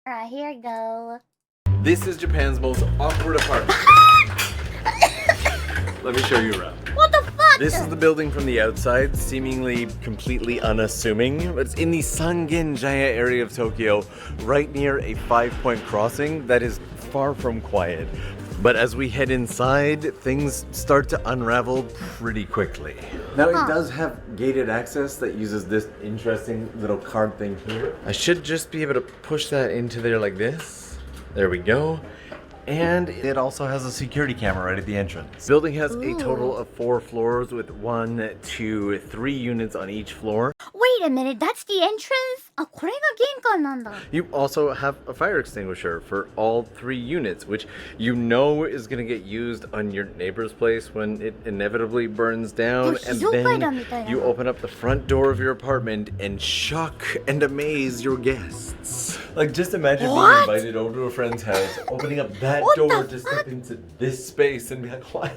Alright, here I go. This is Japan's most awkward apartment. Let me show you around. What the fuck? This is the building from the outside, seemingly completely unassuming. It's in the Sangen-jaya area of Tokyo, right near a 5-point crossing that is far from quiet. But as we head inside, things start to unravel pretty quickly. Now it does have gated access that uses this interesting little card thing here. I should just be able to push that into there like this. There we go. And it also has a security camera right at the entrance. The building has a total of 4 floors with 1, 2, 3 units on each floor. Wait a minute, that's the entrance? あ、これが玄関なんだ。 You also have a fire extinguisher for all 3 units, which you know is going to get used on your neighbor's place when it inevitably burns down. And then you open up the front door of your apartment and shock and amaze your guests. Like, just imagine being invited over to a friend's house, opening up that door to step into this space and be like, why?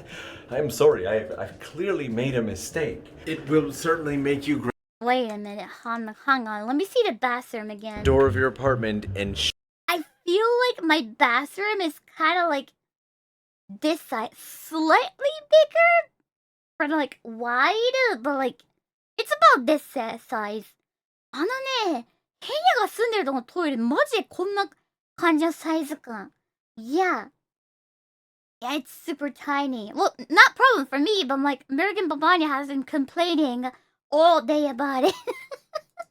I'm sorry, I've clearly made a mistake. It will certainly make you Wait a minute, hang on. Let me see the bathroom again. door of your apartment and I feel like my bathroom is kind of like this size, slightly bigger, but like wide, but like it's about this size. あのね、ヘンヤが住んでるとこのトイレマジでこんな感じのサイズ感。Yeah. Yeah, it's super tiny. Well, not problem for me, but like American Babanya has been complaining all day about it.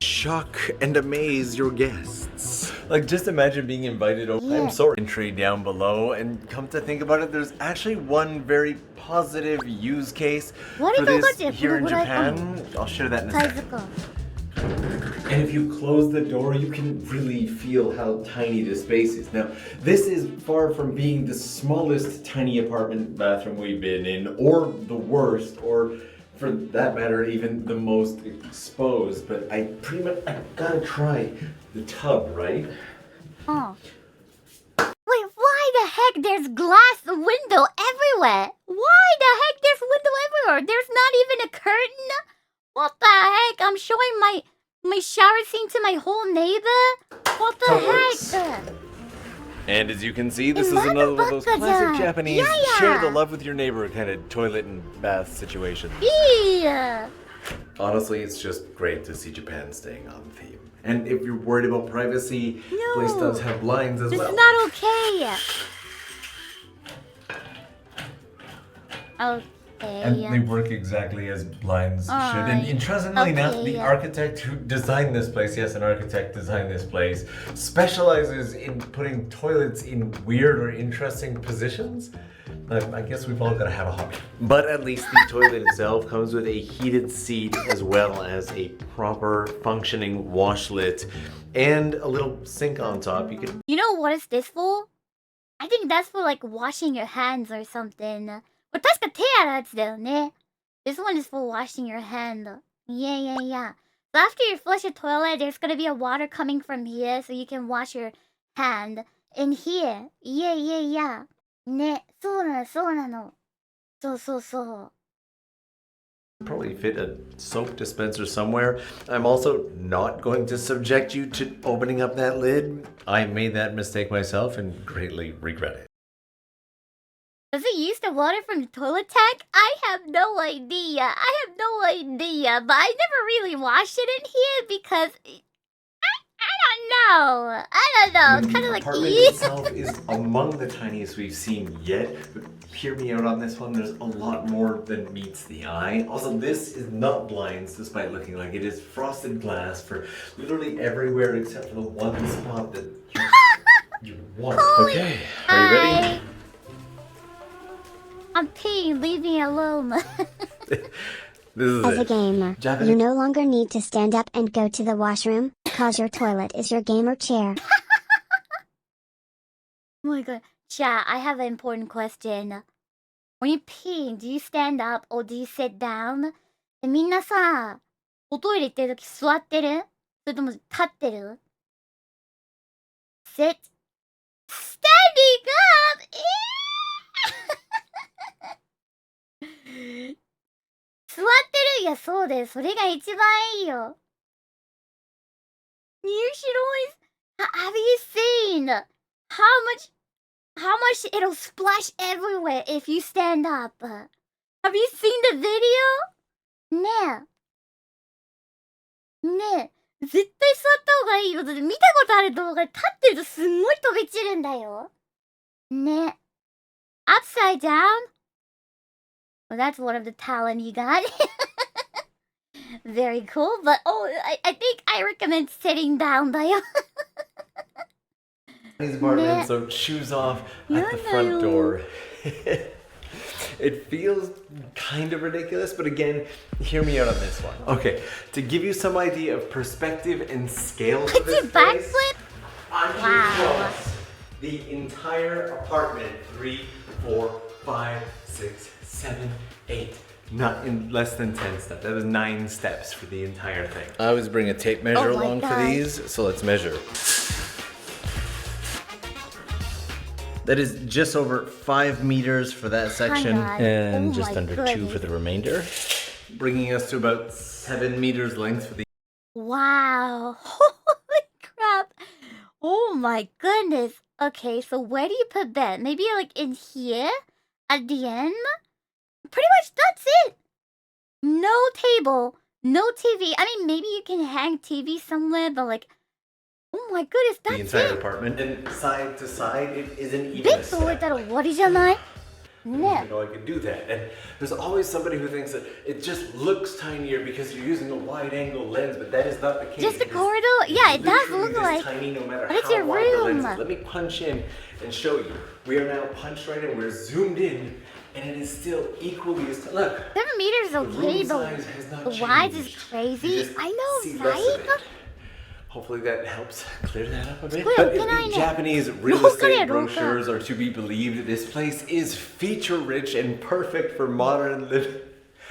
shock and amaze your guests. Like, just imagine being invited over. I'm sorry. Entry down below, and come to think about it, there's actually one very positive use case for this here in Japan. I'll share that in a second. And if you close the door, you can really feel how tiny this space is. Now, this is far from being the smallest tiny apartment bathroom we've been in, or the worst, or for that matter, even the most exposed. But I gotta try the tub, right? Oh. Wait, why the heck there's glass window everywhere? Why the heck there's window everywhere? There's not even a curtain? What the heck? I'm showing my shower scene to my whole neighbor? What the heck? And as you can see, this is another one of those classic Japanese share the love with your neighbor kind of toilet and bath situations. Yeah. Honestly, it's just great to see Japan staying on theme. And if you're worried about privacy, the place does have blinds as well. This is not okay. Okay. And they work exactly as blinds should. And interestingly enough, the architect who designed this place, yes, an architect designed this place, specializes in putting toilets in weird or interesting positions. I guess we've all got to have a hobby. But at least the toilet itself comes with a heated seat as well as a proper functioning washlet and a little sink on top. You know what is this for? I think that's for like washing your hands or something. But 確か手洗うやつだよね. This one is for washing your hand. Yeah. So after you flush the toilet, there's gonna be a water coming from here so you can wash your hand in here. Yeah. ね、そうなの。そう。 Probably fit a soap dispenser somewhere. I'm also not going to subject you to opening up that lid. I made that mistake myself and greatly regret it. Does it use the water from the toilet tank? I have no idea. But I never really washed it in here because I don't know. It's kind of like the apartment itself is among the tiniest we've seen yet. But hear me out on this one. There's a lot more than meets the eye. Also, this is not blinds, despite looking like it is frosted glass for literally everywhere except for the one spot that you want. Okay, are you ready? I'm peeing, leave me alone. As a gamer, you no longer need to stand up and go to the washroom, cause your toilet is your gamer chair. Oh my god. Chat, I have an important question. When you pee, do you stand up or do you sit down? みんなさ、おトイレ行ってるとき座ってる？それとも立ってる？ Sit. Standing up! 座ってる？いや、そうだよ。それが一番いいよ。You should always... Have you and how much it'll splash everywhere if you stand up. Have you seen the video? ねえ。ねえ。絶対座った方がいいよ。だって見たことある動画で立ってるとすんごい飛び散るんだよ。ねえ。Upside down? Well, that's one of the talent you got. Very cool, but I think I recommend sitting down だよ。His apartment, so shoes off at the front door. It feels kind of ridiculous, but again, hear me out on this one. Okay, to give you some idea of perspective and scale of this place, backflip? wow. The entire apartment, 3, 4, 5, 6, 7, 8. Not in less than 10 steps. That was 9 steps for the entire thing. I always bring a tape measure along for these, so let's measure. That is just over 5 meters for that section, and just under 2 for the remainder, bringing us to about 7 meters length for the. Wow! Holy crap! Oh my goodness! Okay, so where do you put bed? Maybe like in here at the end? Pretty much that's it! No table, no TV. I mean, maybe you can hang TV somewhere, but like, oh my goodness, that's it! The entire apartment, and side to side, it isn't even a step. ベッド置いたら終わりじゃない? I didn't know I could do that. And there's always somebody who thinks that it just looks tinier because you're using a wide angle lens, but that is not the case. Just a corridor? Yeah, it does look like. Tiny, no matter But it's how your wide the lens room. is. Let me punch in and show you. We are now punched right in. We're zoomed in, and it is still equally as look. 7 meters The okay, room but size has not the wide is changed. crazy. You just I see know, less of right? it. Hopefully that helps clear that up a bit. Clear, But if can I the know? Japanese real estate brochures are to be believed, this place is feature-rich and perfect for modern living.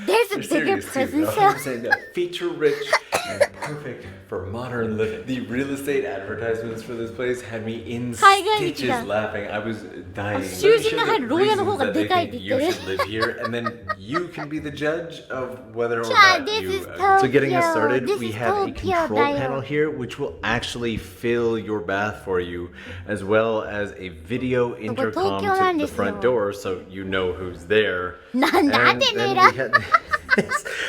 There's a bigger prison cell. I'm saying that feature-rich and perfect for modern living. The real estate advertisements for this place had me in stitches laughing. I was dying. Let me show the reasons that they think you should live here, and then you can be the judge of whether or not you. So getting us started, we have a control panel here, which will actually fill your bath for you, as well as a video intercom to the front door, so you know who's there. And then we had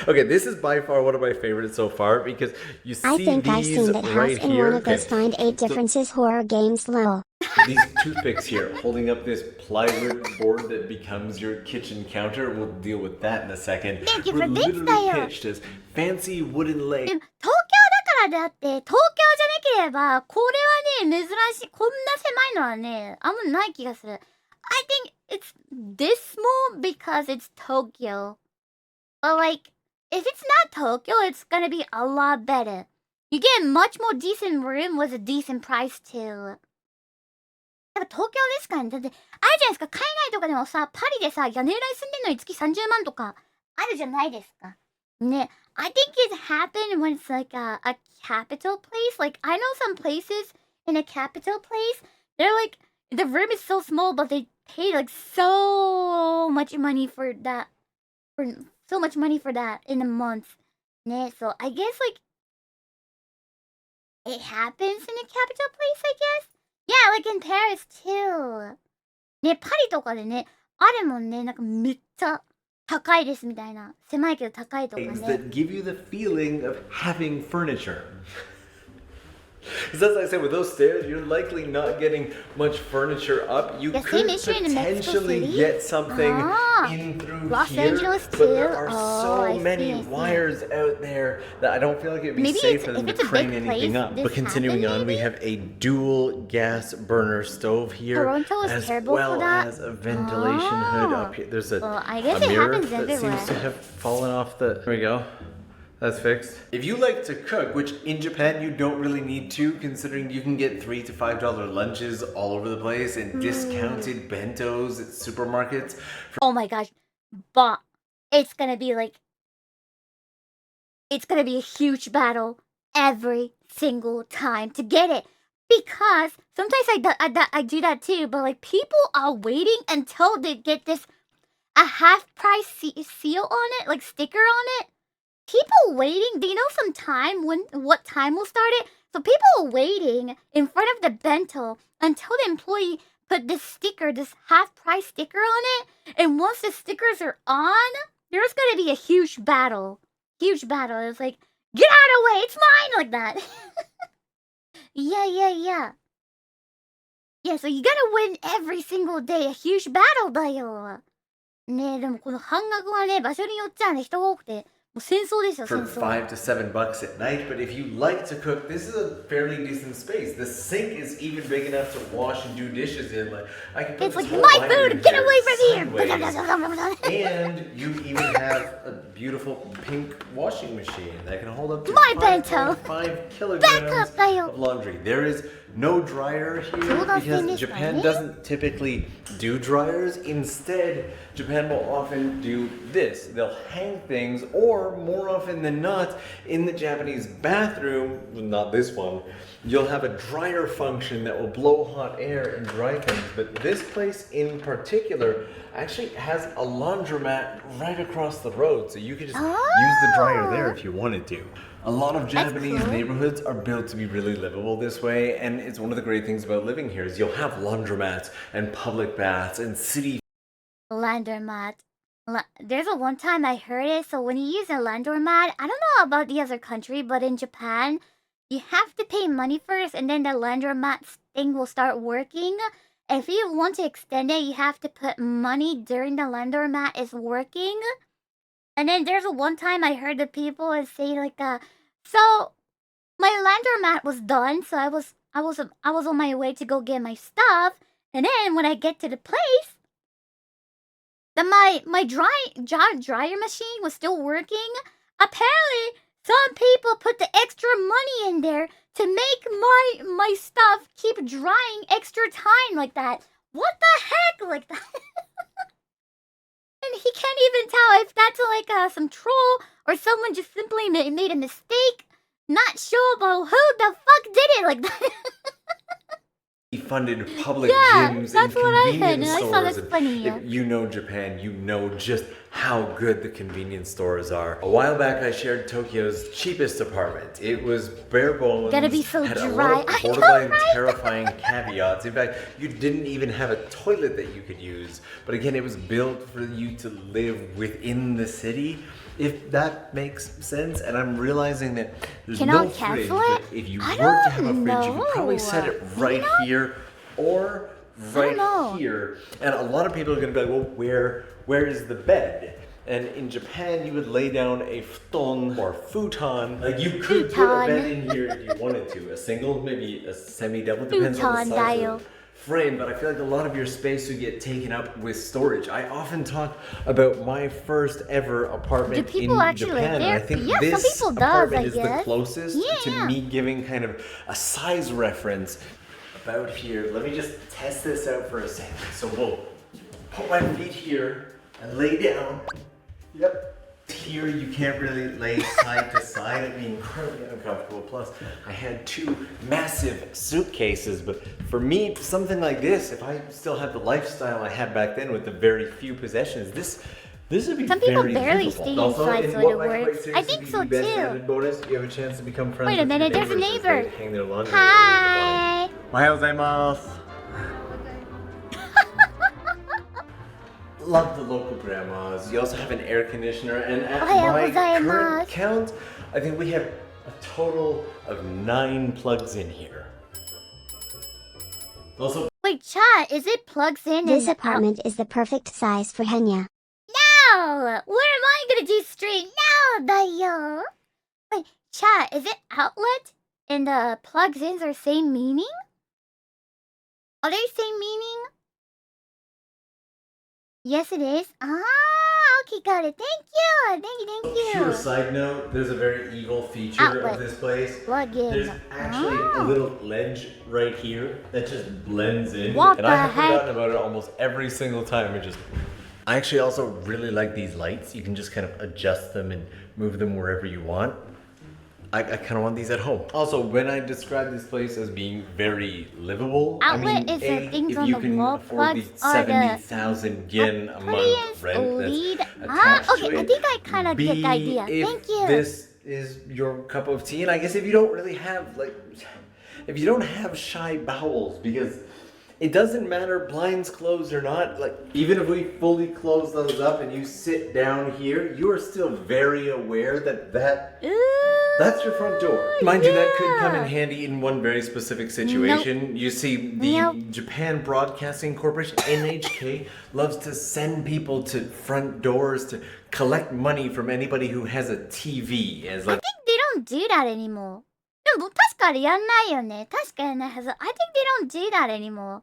okay, this is by far one of my favorites so far because you see I think I've these seen that right house in here. one of those Find 8 Differences horror games lol. These toothpicks here holding up this plywood board that becomes your kitchen counter. We'll deal with that in a second. Thank you We're for this, literally DAYO. pitched as fancy wooden legs. 東京だからであって、東京じゃなければ、これはね、珍しい、こんな狭いのはね、あんまない気がする。I think it's this small because it's Tokyo. But like, if it's not Tokyo, it's gonna be a lot better. You get a much more decent room with a decent price too. やっぱ東京ですからね。だって、あるじゃないですか。海外とかでもさ、パリでさ、屋根裏に住んでんのに月30万とかあるじゃないですか。ね。I think it happened when it's like a capital place. Like, I know some places in a capital place, they're like, the room is so small, but they pay like so much money for that. So much money for that in a month. ね。So, I guess like, it happens in a capital place, I guess. Yeah, like in Paris too. ね、パリとかでね、あるもんね、なんかめっちゃ高いですみたいな。狭いけど高いとかね。 That give you the feeling of having furniture. Because as I said, with those stairs, you're likely not getting much furniture up. You could potentially get something in through Los here, Angeles but too? there are so I many see. wires out there that I don't feel like it'd be Maybe safe for them to if it's a crane big anything place, up. this But continuing happened, on, we have a dual gas burner stove here, Toronto is as terrible for well that? as a ventilation hood up here. There's a, Well, I guess a it mirror happens that everywhere. seems to have fallen off the. There we go. That's fixed. If you like to cook, which in Japan you don't really need to, considering you can get $3 to $5 lunches all over the place and discounted bentos at supermarkets. Oh my gosh. But it's gonna be like, it's gonna be a huge battle every single time to get it. Because sometimes I do that too, but like people are waiting until they get this a half price seal on it, like sticker on it. People waiting, do you know some time what time will start it? So people are waiting in front of the bento until the employee put this sticker, this half-price sticker on it. And once the stickers are on, there's gonna be a huge battle. Huge battle. It's like, get out of the way, it's mine, like that. Yeah. Yeah, so you gotta win every single day. A huge battle だよ。ねえ、でもこの半額はね、場所によっちゃね、人が多くて、もう戦争ですよ、戦 For 争。 $5 to $7 at night, but if you like to cook, this is a fairly decent space. The sink is even big enough to wash and do dishes in. Like I can put It's this like, whole my iron food, in get here away from here! sideways. And you even have a beautiful pink washing machine that can hold up to My bento. 5.5 kilograms Backup of laundry. There is no dryer here because Japan doesn't typically do dryers. Instead, Japan will often do this. They'll hang things, or more often than not, in the Japanese bathroom, not this one, you'll have a dryer function that will blow hot air and dry things. But this place in particular actually has a laundromat right across the road, so you could just use the dryer there if you wanted to. A lot of Japanese neighborhoods are built to be really livable this way, and it's one of the great things about living here is you'll have laundromats and public baths and city Laundromat. There's a one time I heard it, so when you use a laundromat, I don't know about the other country, but in Japan, you have to pay money first, and then the laundromat thing will start working. If you want to extend it, you have to put money during the laundromat is working. And then there's a one time I heard the people say like, so my laundromat was done, so I was on my way to go get my stuff, and then when I get to the place, my dryer machine was still working. Apparently, some people put the extra money in there to make my stuff keep drying extra time like that. What the heck, like that? And he can't even tell if that's like some troll or someone just simply made a mistake. Not sure about who the fuck did it like that. funded public Yeah, gyms that's and what I heard, convenience and I saw stores. that's And funny. If you know Japan, you know just how good the convenience stores are. A while back, I shared Tokyo's cheapest apartment. It was bare bones. Gotta be so had a dry. lot of I know, borderline right? terrifying caveats. In fact, you didn't even have a toilet that you could use. But again, it was built for you to live within the city. If that makes sense, and I'm realizing that there's Can no I fridge, cancel but it? if you I were to have a don't fridge, you could probably set know. it right here or don't know. right here. And a lot of people are gonna be like, well, where is the bed? And in Japan, you would lay down a futon or futon. Like you could put a bed in here if you wanted to. A single, maybe a semi-double, depends on the Futon, size DAYO. of the frame. But I feel like a lot of your space would get taken up with storage. I often talk about my first ever apartment Do people in actually live Japan. there? And I think Yeah, some this people does, apartment I is the guess. closest to Yeah. me giving kind of a size reference about here. Let me just test this out for a second. So we'll put my feet here and lay down. Yep. Here you can't really lay side to side. It'd be incredibly uncomfortable. Plus, I had two massive suitcases. But for me, something like this, if I still had the lifestyle I had back then with the very few possessions, this would be Some people very barely livable. stay Also, inside, in so what it might quite works. I seriously think be so, the best too. added bonus, you have a chance to become friends Wait a with your minute, there's a neighbors as they neighbor. hang their laundry early in the morning. Hi. Ohayou gozaimasu. Love the local grandmas. You also have an air conditioner, and at Ohayou my gozaimasu. current count, I think we have a total of 9 plugs in here. Also, Wait, chat, is it plugs in This and apartment is the perfect size for Henya. No! Where am I gonna do straight now, Dayo? Wait, chat, is it outlet and the plugs in are same meaning? Are they same meaning? Yes, it is. Ah, okay, got it. Thank you. Thank you. pure side note, there's a very evil feature Outlet. of this place. Plug in. There's actually a little ledge right here that just blends in. What and the I have heck? forgotten about it almost every single time. I actually also really like these lights. You can just kind of adjust them and move them wherever you want. I kind of want these at home. Also, when I describe this place as being very livable, Outlet I is mean, the things if on you the can wall, afford the plugs are the 70,000 yen a month prettiest rent lead. that's Ah, attached okay, to I it, think I kind of get the B, idea. if Thank you. this is your cup of tea. And I guess if you don't really have if you don't have shy bowels, because it doesn't matter blinds closed or not, like even if we fully close those up and you sit down here, you are still very aware that that's your front door. Mind you, that could come in handy in one very specific situation. You see, the Japan Broadcasting Corporation, NHK, loves to send people to front doors to collect money from anybody who has a TV. As like, I think they don't do that anymore. でも確かにやんないよね。確かにやんないはず。I think they don't do that anymore.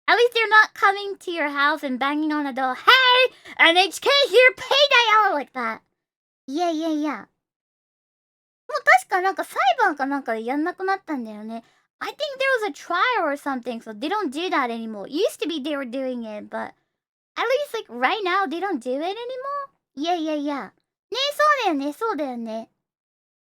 At least they're not coming to your house and banging on the door. Hey, NHK here, pay that, like that. Yeah. もう確かなんか裁判かなんかでやんなくなったんだよね。I think there was a trial or something, so they don't do that anymore. It used to be they were doing it, but at least like right now they don't do it anymore. Yeah. ね、そうだよね。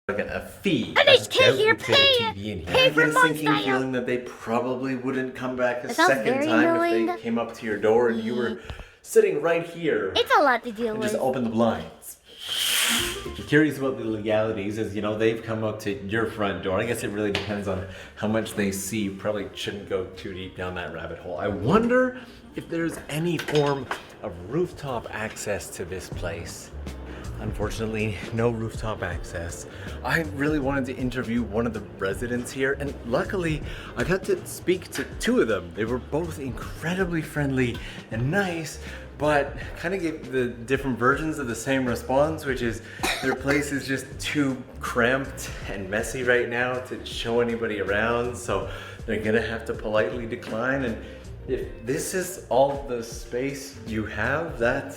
a fee. NHK here, pay I for get a months, sinking feeling that they probably wouldn't come back a sounds second very time annoying. if they came up to your door and you were sitting right here. It's a lot to deal and with. just open the blinds. If you're curious about the legalities, as you know, they've come up to your front door. I guess it really depends on how much they see. You probably shouldn't go too deep down that rabbit hole. I wonder if there's any form of rooftop access to this place. Unfortunately, no rooftop access. I really wanted to interview one of the residents here, and luckily I got to speak to two of them. They were both incredibly friendly and nice, but kind of gave the different versions of the same response, which is their place is just too cramped and messy right now to show anybody around, so they're gonna have to politely decline. And if this is all the space you have, that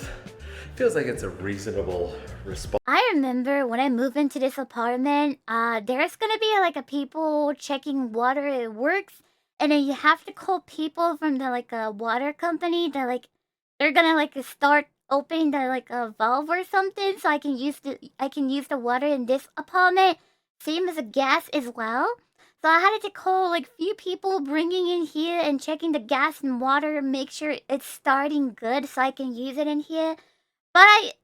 feels like it's a reasonable response. I remember when I moved into this apartment, there's gonna be like a people checking water it works, and then you have to call people from the like a water company that like they're gonna like start opening the like a valve or something, so I can use the water in this apartment. Same as the gas as well. So I had to call like few people bringing in here and checking the gas and water, make sure it's starting good so I can use it in here. But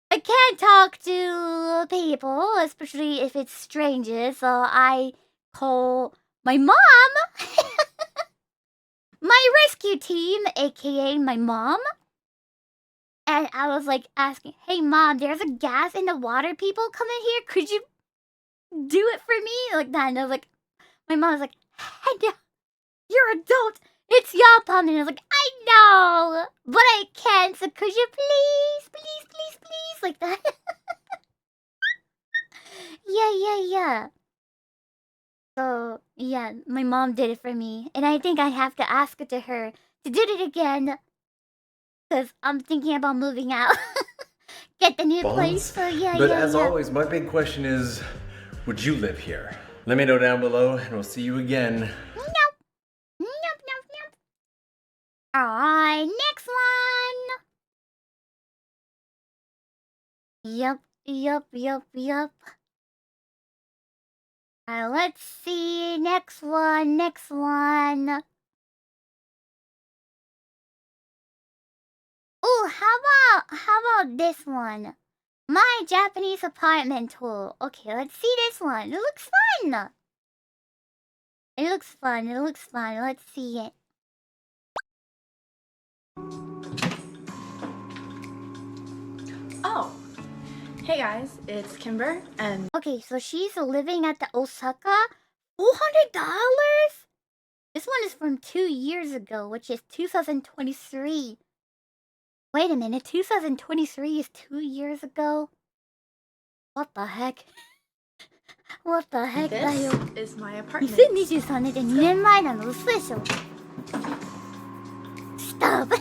I can't talk to people, especially if it's strangers, so I call my mom, my rescue team, aka my mom. And I was like asking, hey mom, there's a gas and the water people coming here. Could you do it for me? Like that. And I was like, my mom was like, Henya, you're an adult. It's your apartment. And I was like, I know, but I can't. So could you please, like that? Yeah. So yeah, my mom did it for me, and I think I have to ask it to her to do it again, because I'm thinking about moving out, get the new place. So yeah. But as always, my big question is, would you live here? Let me know down below, and we'll see you again. Nope. Alright, next one. Yup. Alright, let's see. Next one. Oh, how about this one? My Japanese apartment tour. Okay, let's see this one. It looks fun. Let's see it. Oh, hey guys, it's Kimber, and Okay, so she's living at the Osaka. $400? This one is from 2 years ago, which is 2023. Wait a minute, 2023 is 2 years ago? What the heck? What the heck, this DAYO? is my apartment. 2023年で2年前なの嘘でしょ Stop!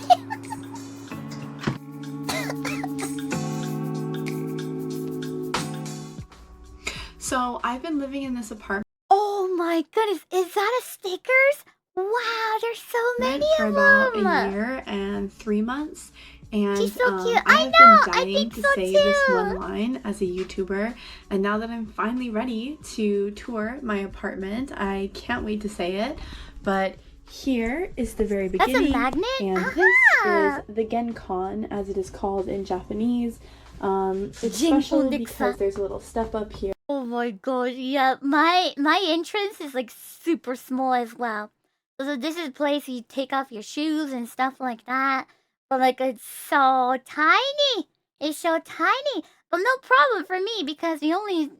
So I've been living in this apartment Oh my goodness, is that a stickers? Wow, there's so many for of about them! a year and 3 months. And She's so cute. I I have know, been I dying think to so say this too. one line as a YouTuber, and now that I'm finally ready to tour my apartment, I can't wait to say it. But here is the very That's a beginning, magnet? and Ah! this is the Genkon, as it is called in Japanese. It's special because there's a little step up here. Oh my god, yeah, my entrance is like super small as well. So this is a place you take off your shoes and stuff like that. But like it's so tiny. It's so tiny. But no problem for me because the only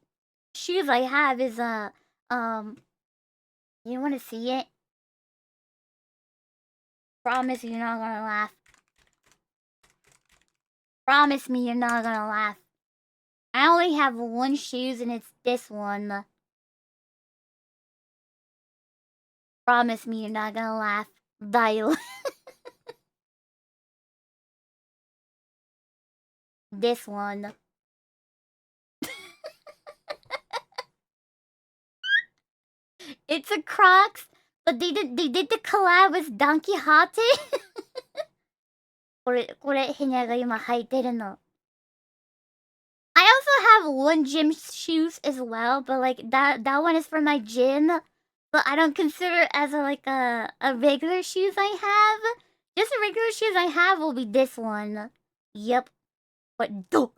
shoes I have is you wanna see it? Promise you're not gonna laugh. Promise me you're not gonna laugh. I only have one shoes and it's this one. Promise me you're not gonna laugh. DAYO. This one. It's a Crocs, but they did the collab with Don Quixote. これヘニャが今履いてるの。I also have one gym shoes as well, but like that one is for my gym, but I don't consider it as a regular shoes I have. Just the regular shoes I have will be this one. Yep. What do? What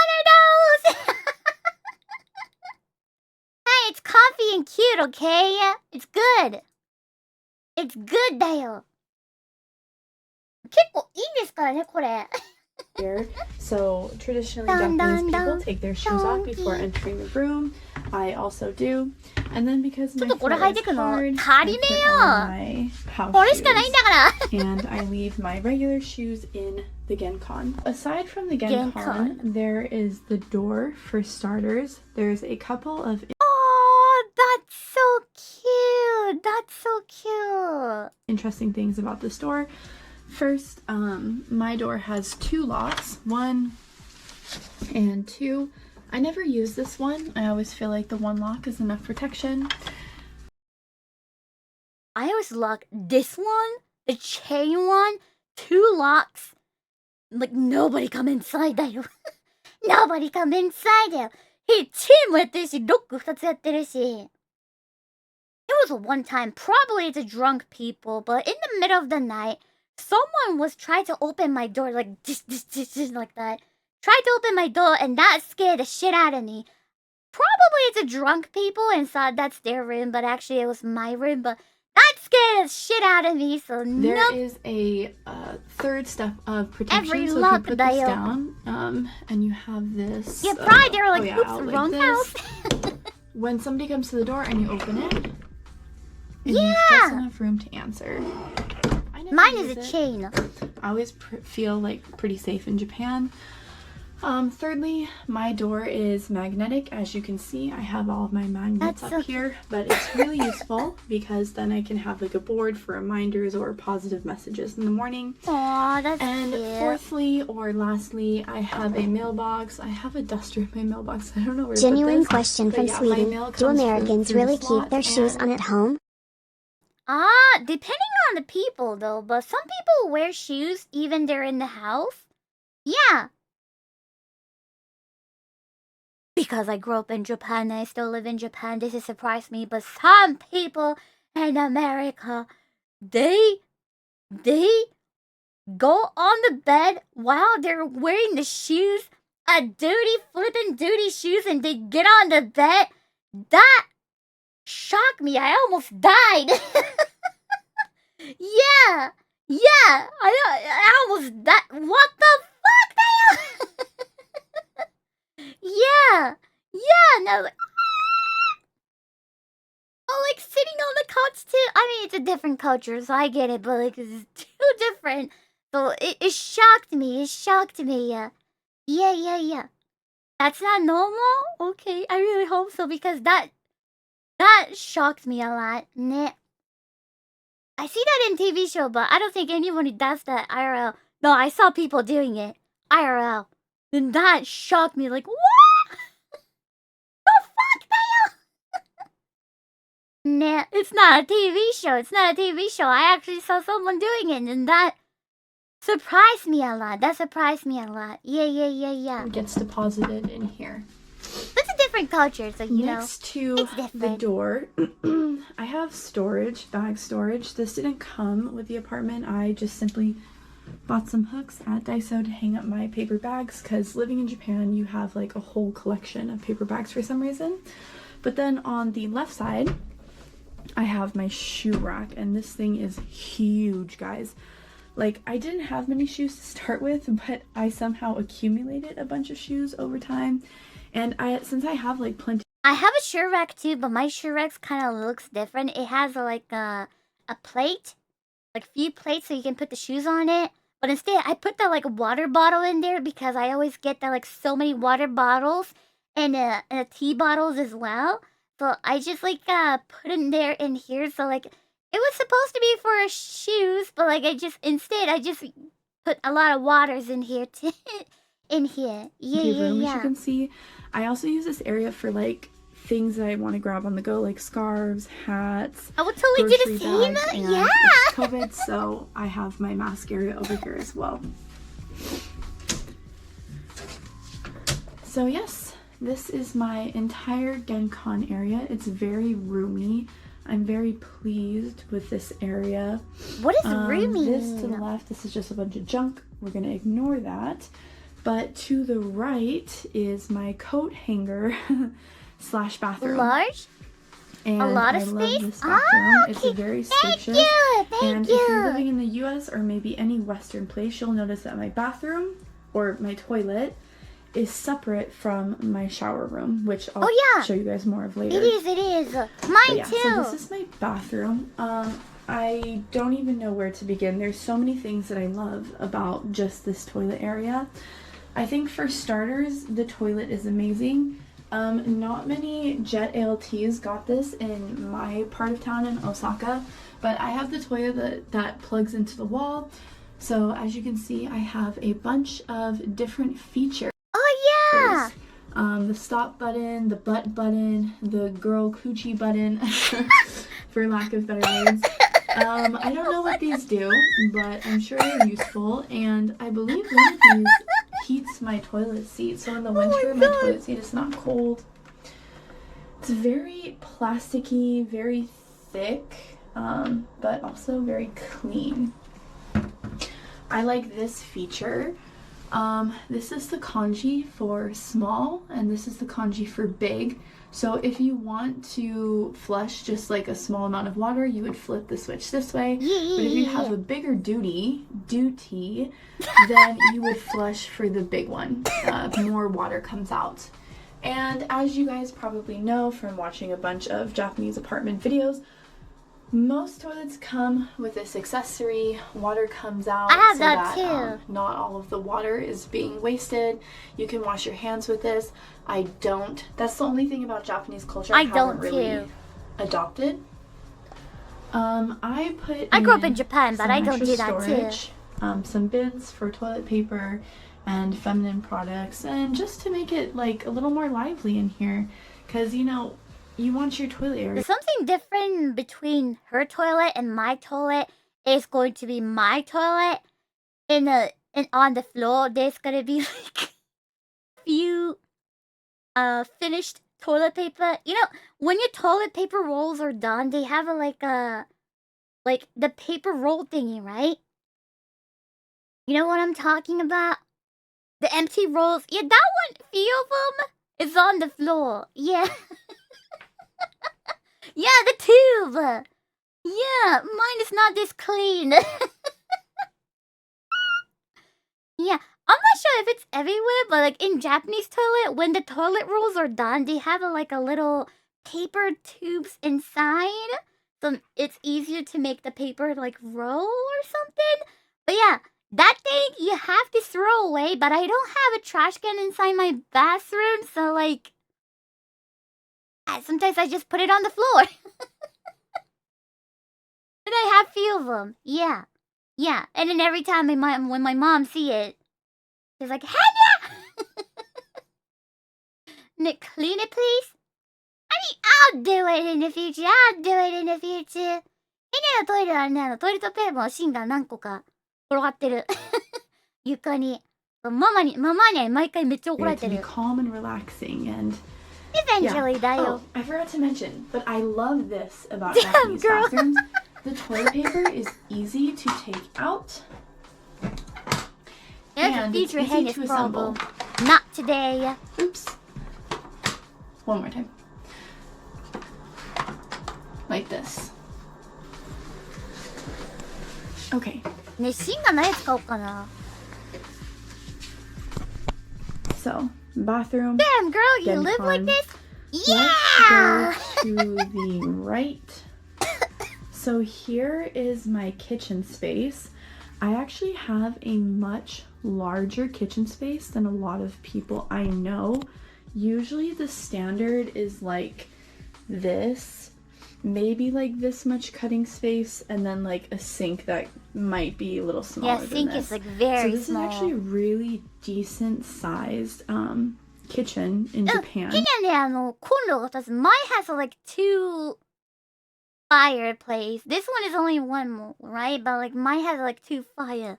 are those? Hey, it's comfy and cute, okay? It's good. It's good だよ。結構いいですからね、これ。Here. So traditionally Japanese people take their shoes off before entering the room. I also do. And then because my foot is hard, I put on my house shoes. And I leave my regular shoes in the Genkan. Aside from the Genkan, there is the door for starters. There's a couple of that's so cute. That's so cute. Interesting things about this door. First, my door has 2 locks, 1 and 2. I never use this one. I always feel like the 1 lock is enough protection. I always lock this one, the chain one, 2 locks. Like nobody come inside だよ。Nobody come inside だよ。Hey, チェーンもやってるし、ロック2つやってるし。It was a one time, probably it's a drunk people, but in the middle of the night, someone was trying to open my door like like that. Tried to open my door and that scared the shit out of me. Probably it's a drunk people and thought that's their room, but actually it was my room. But that scared the shit out of me. So there is a third step of protection. So if you put this down, and you have this. Yeah, probably they were like, oops, wrong house. When somebody comes to the door and you open it, and you have just enough room to answer. Mine is a chain. I always feel like pretty safe in Japan. Thirdly, my door is magnetic. As you can see, I have all of my magnets up here, but it's really useful because then I can have like a board for reminders or positive messages in the morning. Aw, that's And cute. Fourthly or lastly, I have a mailbox. I have a duster in my mailbox. I don't know where to Genuine put this. question from Sweden. Do Americans really keep their shoes on at home? Depending on the people though, but some people wear shoes even they're in the house. Yeah. Because I grew up in Japan and I still live in Japan, this has surprised me, but some people in America, they go on the bed while they're wearing the shoes, flipping duty shoes, and they get on the bed. That shocked me. I almost died. Yeah, I almost died. What the fuck? Yeah, no, like, oh, like sitting on the couch too. I mean, it's a different culture, so I get it, but like, it's too different. So it shocked me. It shocked me. Yeah. That's not normal. Okay, I really hope so because that shocked me a lot. Nah. I see that in TV show, but I don't think anyone does that IRL. No, I saw people doing it IRL. And that shocked me, like, what? The fuck, Dale? Nah, it's not a TV show. It's not a TV show. I actually saw someone doing it, and that surprised me a lot. Yeah. It gets deposited in here. It's a different culture, so you know. Next to the door, I have storage, bag storage. This didn't come with the apartment. I just simply Bought some hooks at DAYO to hang up my paper bags because living in Japan, you have like a whole collection of paper bags for some reason. But then on the left side, I have my shoe rack, and this thing is huge, guys. Like, I didn't have many shoes to start with, but I somehow accumulated a bunch of shoes over time. And since I have like plenty. I have a shoe rack too, but my shoe rack kind of looks different. It has like a plate, like few plates so you can put the shoes on it. But instead, I put the like water bottle in there because I always get that like so many water bottles and tea bottles as well. So I just like put in there in here. So like it was supposed to be for shoes, but like I just put a lot of waters in here too. In here, yeah. As you can see, I also use this area for like things that I want to grab on the go, like scarves, hats. I would totally do the same. Yeah. It's COVID, so I have my mask area over here as well. So yes, this is my entire Gencon area. It's very roomy. I'm very pleased with this area. What is roomy? This to the left, this is just a bunch of junk. We're gonna ignore that. But to the right is my coat hanger / bathroom. Large? And a lot of I space? love this bathroom. It's very spacious. Thank If you're living in the US or maybe any Western place, you'll notice that my bathroom or my toilet is separate from my shower room, which I'll show you guys more of later. It is. Mine too. So this is my bathroom. I don't even know where to begin. There's so many things that I love about just this toilet area. I think for starters, the toilet is amazing. Not many jet ALTs got this in my part of town in Osaka, but I have the toilet that plugs into the wall. So as you can see, I have a bunch of different features. Oh yeah! The stop button, the butt button, the girl coochie button, for lack of better words. I don't know what these do, but I'm sure they're useful, and I believe one of these heats my toilet seat, so in the winter my toilet seat is not cold. It's very plasticky, very thick, but also very clean. I like this feature. This is the kanji for small, and this is the kanji for big. So if you want to flush just like a small amount of water, you would flip the switch this way. But if you have a bigger duty, then you would flush for the big one. More water comes out. And as you guys probably know from watching a bunch of Japanese apartment videos, most toilets come with this accessory. Water comes out I have that too. Not all of the water is being wasted. You can wash your hands with this. I don't. That's the only thing about Japanese culture I haven't really adopted. I grew up in Japan, but I don't do that storage, too. Some bins for toilet paper and feminine products, and just to make it like a little more lively in here, because you know, you want your toilet area. Something different between her toilet and my toilet is going to be my toilet. And on the floor, there's gonna be like few finished toilet paper. You know, when your toilet paper rolls are done, they have like the paper roll thingy, right? You know what I'm talking about? The empty rolls. Yeah, that one, few of them is on the floor. Yeah. Yeah, the tube. Yeah, mine is not this clean. Yeah, I'm not sure if it's everywhere, but like in Japanese toilet, when the toilet rolls are done, they have like a little paper tubes inside. So it's easier to make the paper like roll or something. But yeah, that thing you have to throw away, but I don't have a trash can inside my bathroom, so like sometimes I just put it on the floor. And I have few of them. Yeah. Yeah. And then every time when my mom see it, she's like, Henya! Nick, clean it, please? I mean, I'll do it in the future. I'll do it in the future. Henya のトイレはね、トイレットペーパーの芯が何個か転がってる。床に。ママに毎回めっちゃ怒られてる。To be calm and relaxing and eventually, DAYO. Oh, I forgot to mention, but I love this about Japanese bathrooms. The toilet paper is easy to take out. That's a and future it's easy to Henya's assemble. problem. Not today. Oops. One more time. Like this. Okay. ね、芯がないやつ買おうかな。 So, bathroom. Damn, girl, you Gen live like Con. this? Let's Yeah! go to the right. So here is my kitchen space. I actually have a much larger kitchen space than a lot of people I know. Usually the standard is like this, maybe like this much cutting space, and then like a sink that might be a little smaller Yeah, sink than this. is like very so this small. is actually a really decent sized kitchen in Japan. ケニアね、コンロが2つ。Mine has like 2 fireplace. This one is only one more, right? But like mine has like 2 fireplace.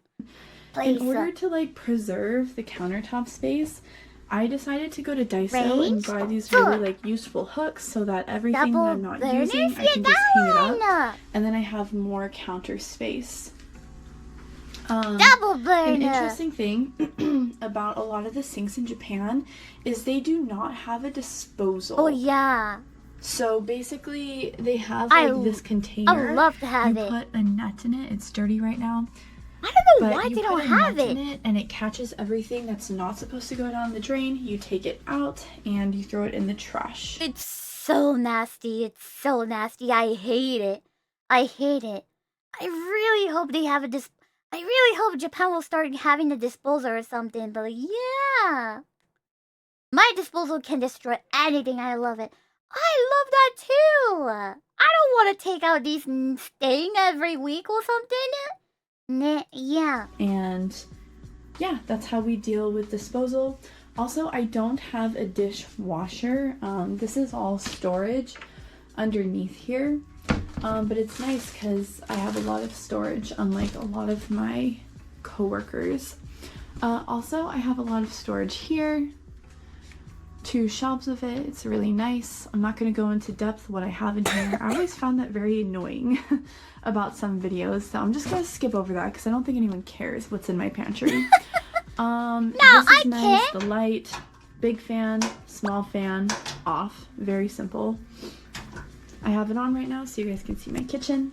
In order to like preserve the countertop space, I decided to go to DAYO and buy these really like useful hooks so that everything that I'm not using, I can just hang it up, and then I have more counter space. Double burner. An interesting thing about a lot of the sinks in Japan is they do not have a disposal. Oh yeah. So basically, they have like this container. I would love to have you it. put a net in it. It's dirty right now. I don't know But why you they put don't a have net it. in it, and it catches everything that's not supposed to go down the drain. You take it out and you throw it in the trash. It's so nasty. It's so nasty. I hate it. I hate it. I really hope they have I really hope Japan will start having a disposal or something. But like, yeah, my disposal can destroy anything. I love it. I love that too. I don't want to take out these stain every week or something. Yeah. And yeah, that's how we deal with disposal. Also, I don't have a dishwasher. This is all storage underneath here. But it's nice because I have a lot of storage, unlike a lot of my coworkers. Also, I have a lot of storage here. 2 shelves of it. It's really nice. I'm not going to go into depth what I have in here. I always found that very annoying about some videos, so I'm just going to skip over that because I don't think anyone cares what's in my pantry. This is nice. The light, big fan, small fan, off. Very simple. I have it on right now so you guys can see my kitchen.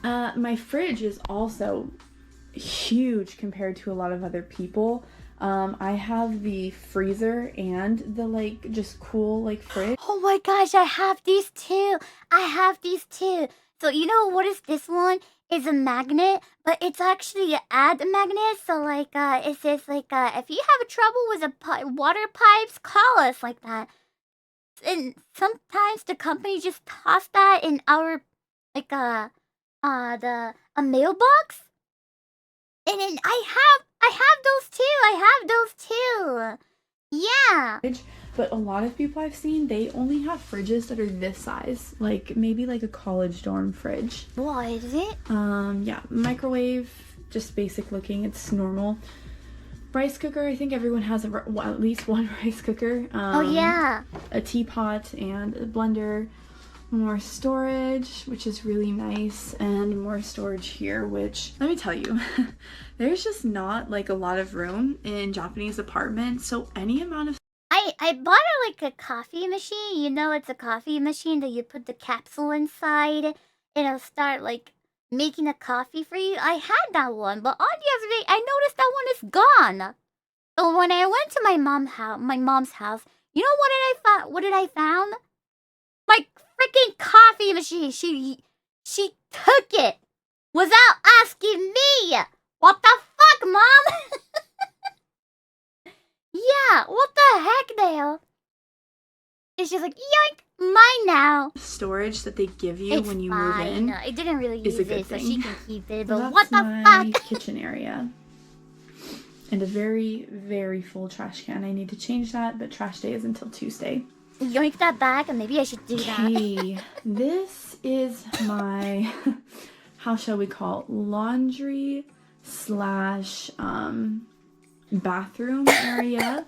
My fridge is also huge compared to a lot of other people. I have the freezer and the like just cool like fridge. Oh my gosh, I have these too. So you know what is this one? Is a magnet, but it's actually an ad magnet. So like it says like if you have trouble with the water pipes, call us like that. And sometimes the company just toss that in our like a mailbox. And then I have those too. Yeah. But a lot of people I've seen, they only have fridges that are this size, like maybe like a college dorm fridge. What is it? Yeah, microwave, just basic looking. It's normal. Rice cooker, I think everyone has at least one rice cooker. Oh yeah. A teapot and a blender. More storage, which is really nice, and more storage here, which, let me tell you, there's just not like a lot of room in Japanese apartments, so any amount of I bought like a coffee machine. You know, it's a coffee machine that you put the capsule inside and it'll start like making a coffee for you. I had that one, but on the other day I noticed that one is gone. So when I went to my mom's house, you know what did I found? My freaking coffee machine. She took it without asking me. What the fuck, Mom? Yeah, what the heck, Dale? It's just like, yoink, mine now. storage that they give you It's when you fine. move in I didn't really is use a good it, so thing. she can keep it. So But that's what the my fuck? kitchen area. And a very, very full trash can. I need to change that, but trash day is until Tuesday. Yoink that back, and maybe I should do that. Okay, this is my, how shall we call it, laundry slash bathroom area.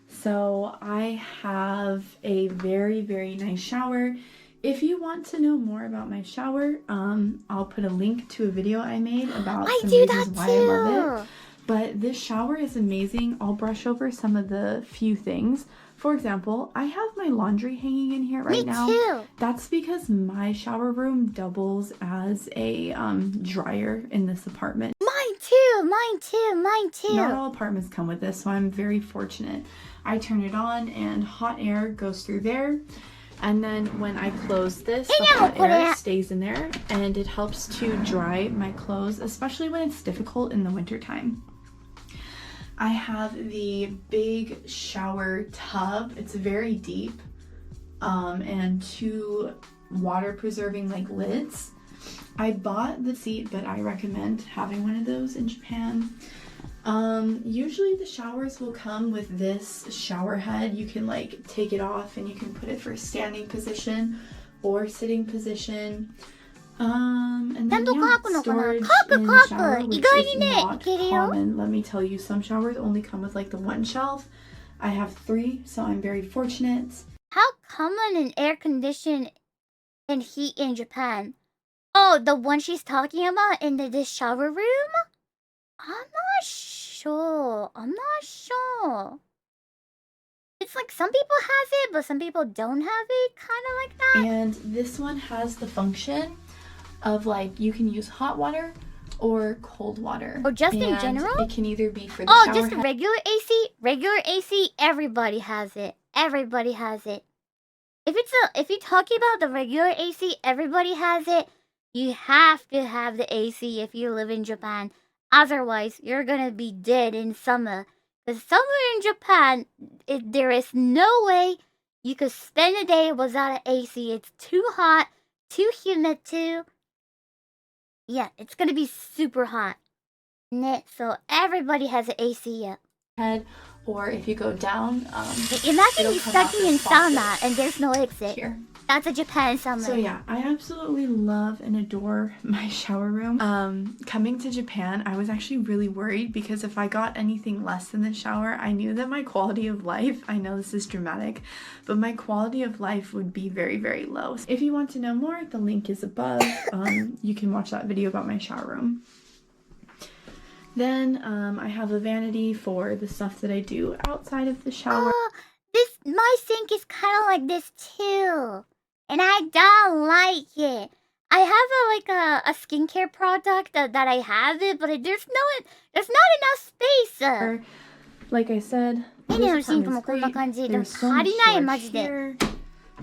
So I have a very, very nice shower. If you want to know more about my shower, I'll put a link to a video I made about some reasons why I love it. But this shower is amazing. I'll brush over some of the few things. For example, I have my laundry hanging in here right now. Me too. That's because my shower room doubles as a dryer in this apartment. Mine too, mine too, mine too. Not all apartments come with this, so I'm very fortunate. I turn it on and hot air goes through there. And then when I close this, the hot air stays in there and it helps to dry my clothes, especially when it's difficult in the wintertime. I have the big shower tub. It's very deep, and 2 water preserving like lids. I bought the seat, but I recommend having one of those in Japan. Usually the showers will come with this shower head. You can like take it off and you can put it for standing position or sitting position. And then storage in the shower, which is not common. Let me tell you, some showers only come with like the 1 shelf. I have 3, so I'm very fortunate. How common an air condition and heat in Japan? Oh, the one she's talking about in this shower room? I'm not sure. It's like some people has it, but some people don't have it, kind of like that. And this one has the function of like you can use hot water or cold water. Or just in general? It can either be for the shower just head. regular AC? Regular AC, everybody has it. Everybody has it. If you're talking about the regular AC, everybody has it. You have to have the AC if you live in Japan. Otherwise, you're gonna be dead in summer. Because somewhere in Japan, there is no way you could spend a day without an AC. It's too hot, too humid, too. Yeah, it's gonna be super hot. So everybody has an AC, yeah. Head, or if you go down, imagine you stuck in sauna and there's no exit. Here. That's a Japan summer. So yeah, I absolutely love and adore my shower room. Coming to Japan, I was actually really worried because if I got anything less than the shower, I knew that my quality of life, I know this is dramatic, but my quality of life would be very, very low. So if you want to know more, the link is above. You can watch that video about my shower room. Then I have a vanity for the stuff that I do outside of the shower. Oh, my sink is kind of like this too. And I don't like it. I have a skincare product that I have it, but there's not enough space. Like I said, this apartment's great. There's so much storage here,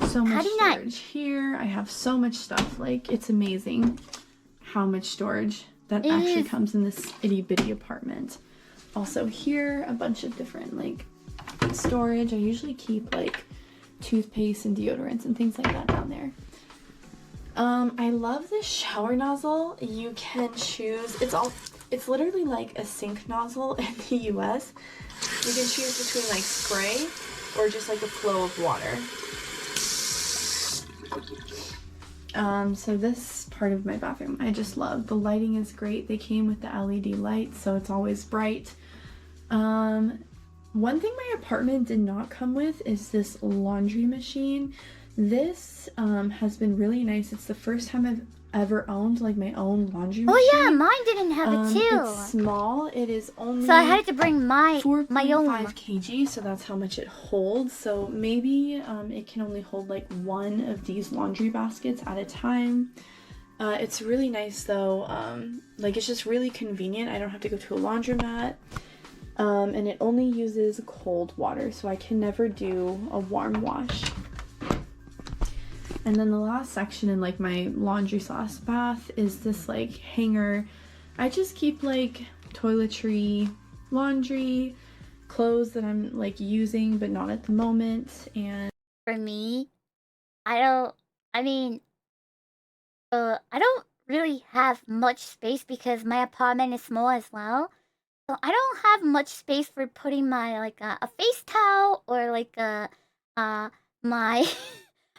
so much storage here. I have so much stuff. Like, it's amazing how much storage that actually comes in this itty bitty apartment. Also here, a bunch of different like storage. I usually keep like toothpaste and deodorants and things like that down there. I love this shower nozzle. You can choose, it's literally like a sink nozzle in the US. You can choose between like spray or just like a flow of water. So this part of my bathroom I just love. The lighting is great. They came with the LED lights, so it's always bright. One thing my apartment did not come with is this laundry machine. This has been really nice. It's the first time I've ever owned like my own laundry machine. Oh yeah, mine didn't have it too. It's small. It is only so I had to bring my own 4.5 kg, so that's how much it holds. So maybe it can only hold like 1 of these laundry baskets at a time. It's really nice though. Like, it's just really convenient. I don't have to go to a laundromat. And it only uses cold water, so I can never do a warm wash. And then the last section in like my laundry / bath is this like hanger. I just keep like toiletry, laundry, clothes that I'm like using but not at the moment. And for me, I don't really have much space because my apartment is small as well. So I don't have much space for putting my like a face towel or like my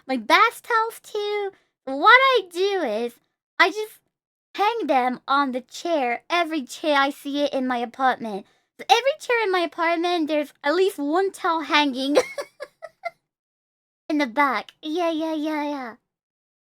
my bath towels too. So what I do is I just hang them on the chair. Every chair I see it in my apartment. So every chair in my apartment, there's at least 1 towel hanging in the back. Yeah.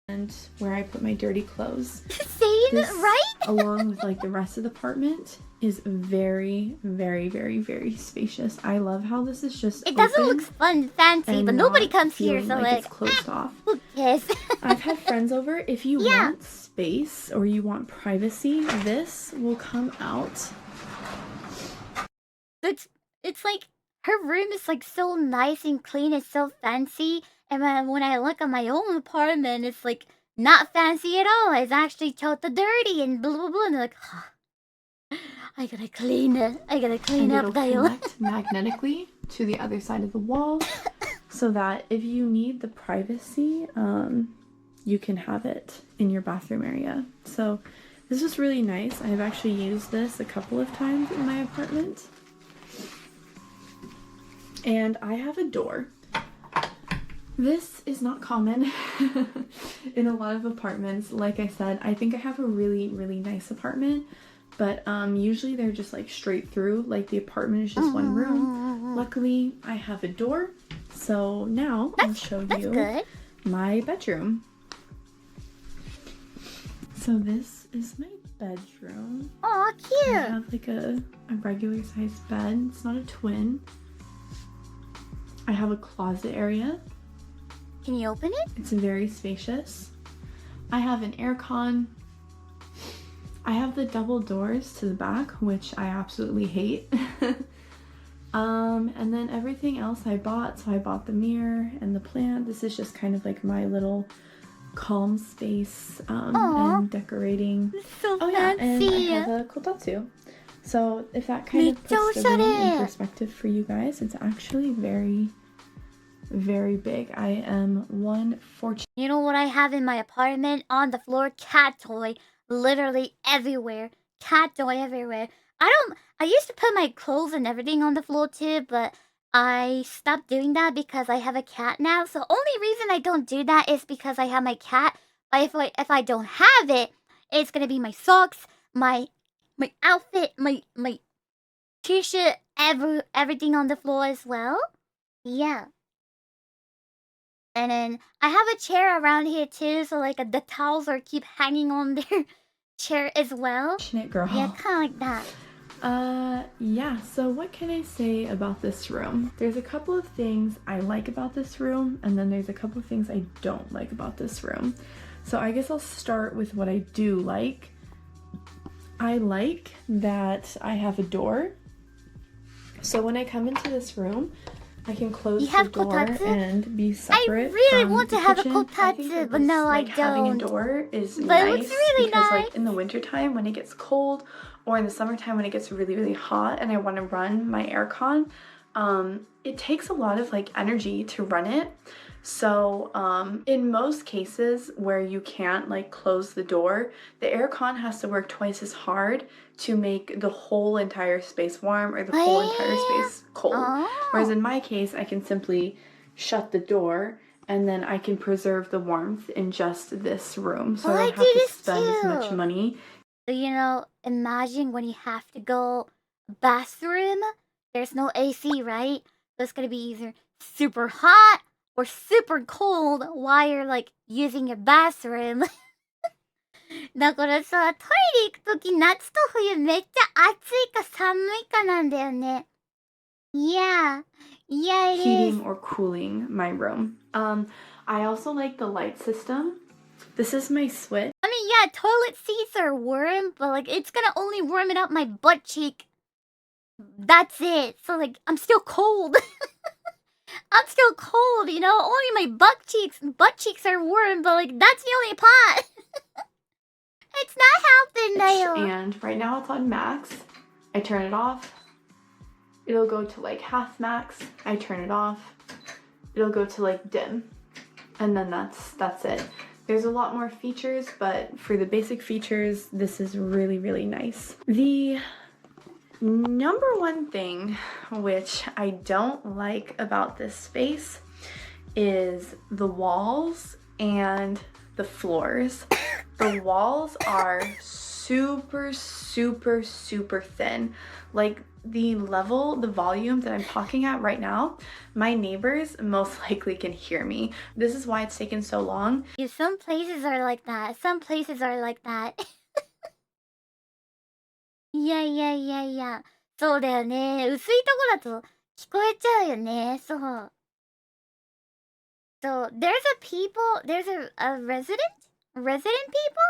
and where I put my dirty clothes. Same. This, right? along with like the rest of the apartment, is very, very, very, very spacious. I love how this is just It doesn't look fun, fancy, but nobody comes here, so like it's closed off. Who cares? I've had friends over. If you want space or you want privacy, this will come out. It's like her room is like so nice and clean. It's so fancy, and when I look at my own apartment, it's like not fancy at all. It's actually totally dirty and blah blah blah. And they're like, oh, I gotta clean it. I gotta clean up, Dayo. Connect magnetically to the other side of the wall, so that if you need the privacy, you can have it in your bathroom area. So this is really nice. I've actually used this a couple of times in my apartment. And I have a door. This is not common in a lot of apartments. Like I said, I think I have a really, really nice apartment, but usually they're just like straight through, like the apartment is just one room. Luckily, I have a door. So now I'll show you my bedroom. So this is my bedroom. Aw, cute. I have like a regular sized bed. It's not a twin. I have a closet area. Can you open it? It's very spacious. I have an air con. I have the double doors to the back, which I absolutely hate. And then everything else I bought. So I bought the mirror and the plant. This is just kind of like my little calm space and decorating. So fancy. Yeah, and I have a kotatsu. So if that kind of puts the room in perspective for you guys, it's actually very, very big. I am one fortunate. You know what I have in my apartment? On the floor, cat toy. Literally everywhere. Cat toy everywhere. I used to put my clothes and everything on the floor too, but I stopped doing that because I have a cat now. So only reason I don't do that is because I have my cat. But if I don't have it, it's gonna be my socks, my outfit, my t-shirt, everything on the floor as well. Yeah. And then I have a chair around here too, so like the towels keep hanging on their chair as well. Girl. Yeah, kind of like that. Yeah, so what can I say about this room? There's a couple of things I like about this room, and then there's a couple of things I don't like about this room. So I guess I'll start with what I do like. I like that I have a door. So when I come into this room, I can close the door and be separate. I really from want to the have kitchen. a kotatsu, but no, I don't. Having a door is but nice it looks really because, nice. like, in the wintertime when it gets cold, or in the summertime when it gets really, really hot, and I want to run my aircon, it takes a lot of like energy to run it. So in most cases where you can't like close the door, the aircon has to work twice as hard to make the whole entire space warm or the whole entire space cold. Whereas in my case, I can simply shut the door and then I can preserve the warmth in just this room. So I don't have to spend as much money. So, you know, imagine when you have to go bathroom, there's no AC, right? So it's gonna be either super hot or super cold while you're like using your bathroom. だからさ、トイレ行くとき夏と冬めっちゃ暑いか寒いかなんだよね。Yeah, yeah, it Heating is. or cooling my room. I also like the light system. This is my switch. I mean, yeah, toilet seats are warm, but like it's gonna only warm it up my butt cheek. That's it. So like I'm still cold. I'm still cold, you know? Only my butt cheeks are warm, but like that's the only part. It's not helping, Dayo. And right now it's on max. I turn it off. It'll go to like half max. I turn it off. It'll go to like dim. And then that's it. There's a lot more features, but for the basic features, this is really, really nice. The number one thing which I don't like about this space is the walls and the floors. The walls are super, super, super thin. Like the volume that I'm talking at right now, my neighbors most likely can hear me. This is why it's taken so long. Some places are like that. Some places are like that. いやいやいやいや。そうだよね。薄いとこだと聞こえちゃうよね。そう。So there's a resident people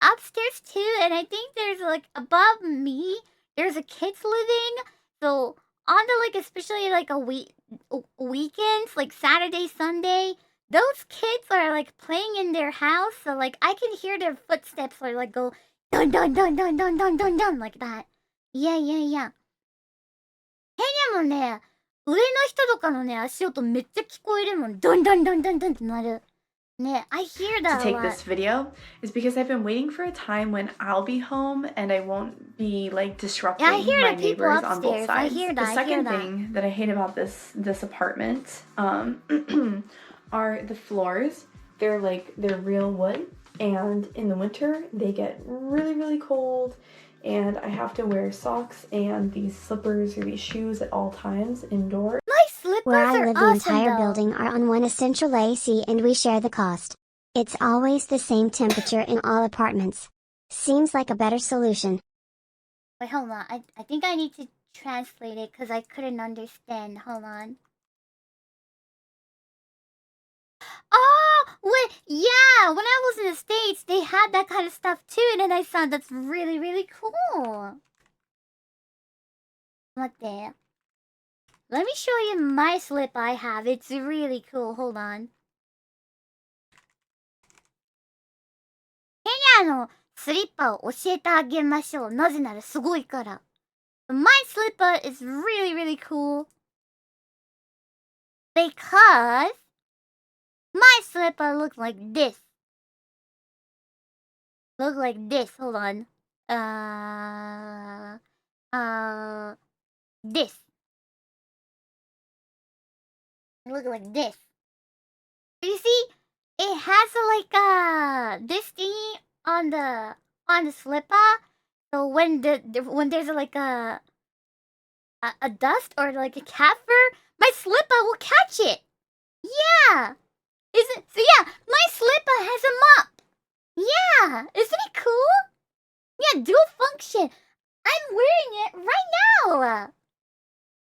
upstairs too, and I think there's like above me, there's a kids living. So on the like especially like weekends, like Saturday, Sunday, those kids are like playing in their house, so like I can hear their footsteps or like go dun dun dun dun dun dun dun dun like that. Yeah, yeah, yeah. ヘニャもね、上の人とかのね、足音めっちゃ聞こえるもん。ドンドンドンドンドンってなる。ね、I hear that to take a lot. this video is because I've been waiting for a time when I'll be home and I won't be like disrupting Yeah, I hear my the people neighbors on both upstairs. I sides. hear The that, I hear second that. thing that I hate about this apartment are the floors. They're real wood, and in the winter they get really cold, and I have to wear socks and these slippers or these shoes at all times indoors. My slippers Where I are live, the awesome entire though. building are on one essential AC and we share the cost. It's always the same temperature in all apartments. Seems like a better solution. Wait, hold on. I think I need to translate it because I couldn't understand. Hold on. Oh, wait, yeah. When I was in the States, they had that kind of stuff too, and then I saw that's really cool. 待って。Let me show you my slip I have. It's really cool. Hold on. ヘニャのスリッパを教えてあげましょう。なぜならすごいから。My slipper is really cool. Because my slipper looks like this. Look like this. Hold on. This. Look like this. You see, it has this thingy on the slipper. So when there's like a dust or like a cat fur, my slipper will catch it. Yeah. Isn't so? Yeah, my slipper has a mop. Yeah, isn't it cool? Yeah, dual function. I'm wearing it right now.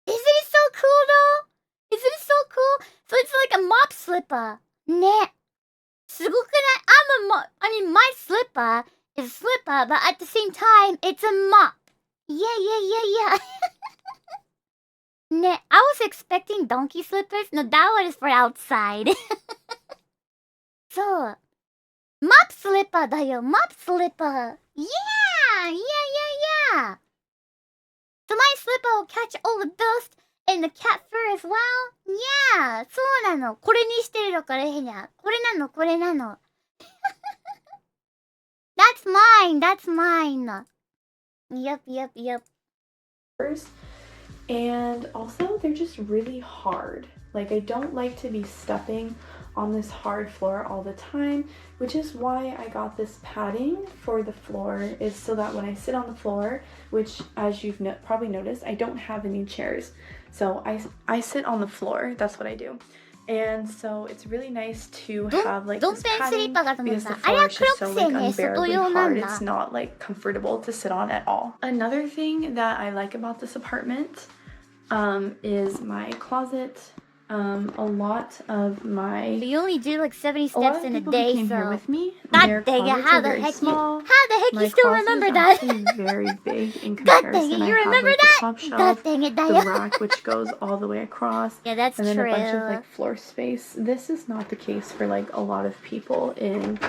Isn't it so cool though? Isn't it so cool? So it's like a mop slipper. ね。すごくない? I mean, my slipper is a slipper, but at the same time, it's a mop. Yeah. ね, I was expecting donkey slippers. No, that one is for outside. そう。mop slipper だよ、mop slipper. Yeah. So my slipper will catch all the dust and the cat fur as well. Yeah. そうなの。これにしてるのからヘニャ。これなの。That's mine. Yep. And also, they're just really hard. Like, I don't like to be stepping on this hard floor all the time, which is why I got this padding for the floor, is so that when I sit on the floor, which as you've probably noticed, I don't have any chairs. So I sit on the floor, that's what I do. And so it's really nice to have like this padding because the floor is just so like unbearably hard. It's not like comfortable to sit on at all. Another thing that I like about this apartment is my closet. A lot of my... You only do like 70 steps in a day, came so... here with me. God dang it, how the heck you still remember that? My very big in comparison. God dang it, you remember that? God dang it, the rack which goes all the way across. Yeah, that's true. And then a bunch of like floor space. This is not the case for like a lot of people in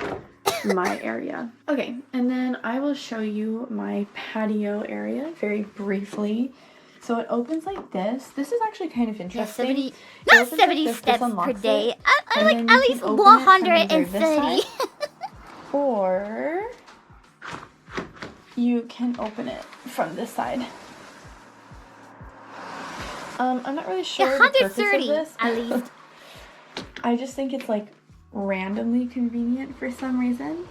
my area. Okay, and then I will show you my patio area very briefly. So it opens like this. This is actually kind of interesting. Not 70 steps per day. I like at least 130. Or you can open it from this side. I'm not really sure the purpose of this. At least. I just think it's like randomly convenient for some reason.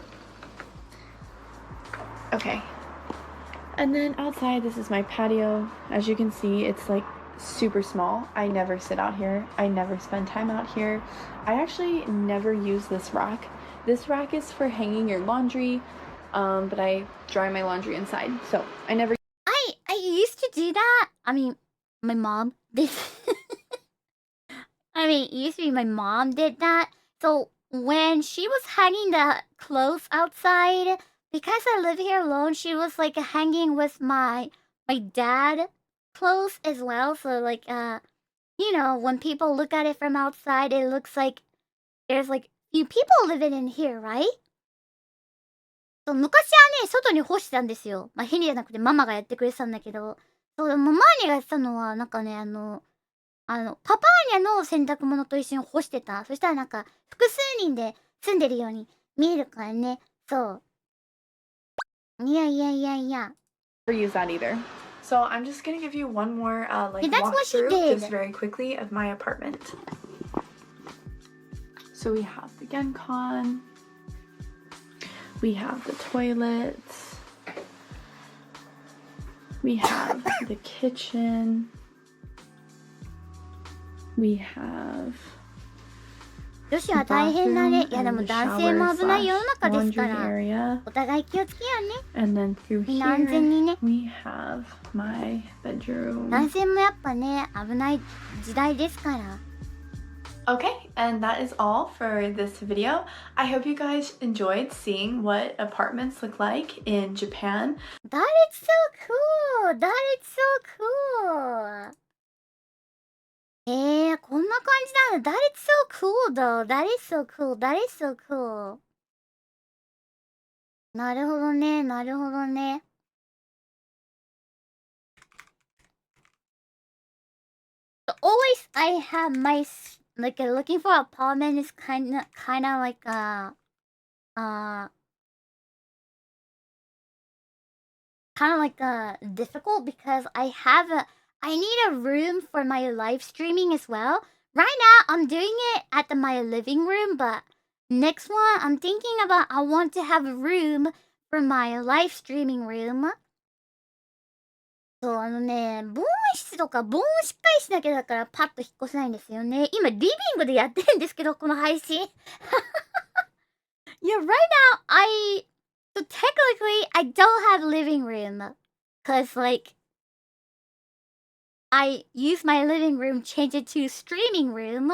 Okay. And then outside, this is my patio. As you can see, it's like super small. I never sit out here. I never spend time out here. I actually never use this rack. This rack is for hanging your laundry. but I dry my laundry inside. So I never. I used to do that. I mean, my mom did. I mean, it used to be my mom did that. So when she was hanging the clothes outside, because I live here alone, she was like hanging with my dad clothes as well. So like you know, when people look at it from outside, it looks like there's like few people living in here, right? そう昔はね、外に干してたんですよ。まあ、ヘニじゃなくてママがやってくれてたんだけど、そう、ママーニがやってたのは、なんかね、パパーニャの洗濯物と一緒に干してた。そしたらなんか、複数人で住んでるように見えるからね。そう。いやいやいやいや。Never use that either. So I'm just gonna give you one more like Yeah, that's what she walkthrough did. just very quickly of my apartment. So we have the Gencon. We have the toilets. We have the kitchen. We have 女子は大変だね。いやでも男性も危ない世の中ですか laundry ら。 area. お互い気をつけようね。 And then through みんな安全にね。 here, we have my bedroom. 男性もやっぱね、危ない時代ですから。 Okay, and that is all for this video. I hope you guys enjoyed seeing what apartments look like in Japan. That is so cool! That is so cool! こんな感じなんだ。That is so cool though. That is so cool. That is so cool. なるほどね、なるほどね。Always I have my like looking for apartment is kind of like kind of like difficult because I need a room for my live streaming as well. Right now I'm doing it at my living room, but next one I'm thinking about I want to have a room for my live streaming room. そう、防音室とか防音しっかりしなきゃだからパッと引っ越せないんですよね。今リビングでやってるんですけど、この配信。Yeah, right now so technically I don't have living room. Cause like, I use my living room, change it to streaming room.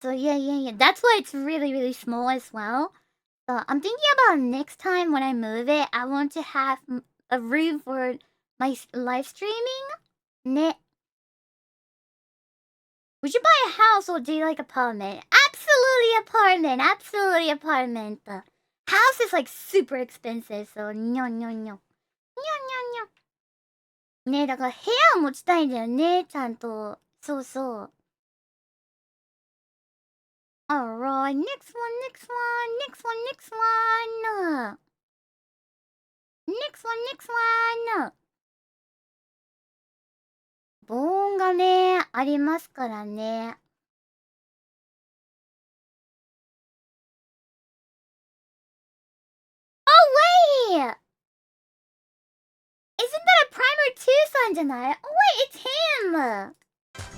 So yeah. That's why it's really, really small as well. So I'm thinking about next time when I move it, I want to have a room for my live streaming. Ne. Would you buy a house or do you like apartment? Absolutely apartment. Absolutely apartment. House is like super expensive, so no. ね、だから部屋を持ちたいんだよね、ちゃんと。そうそう。Alright, next one.防音がね、ありますからね。Oh, wait! Isn't that a Primer 2 さんじゃない? Oh, wait, it's him!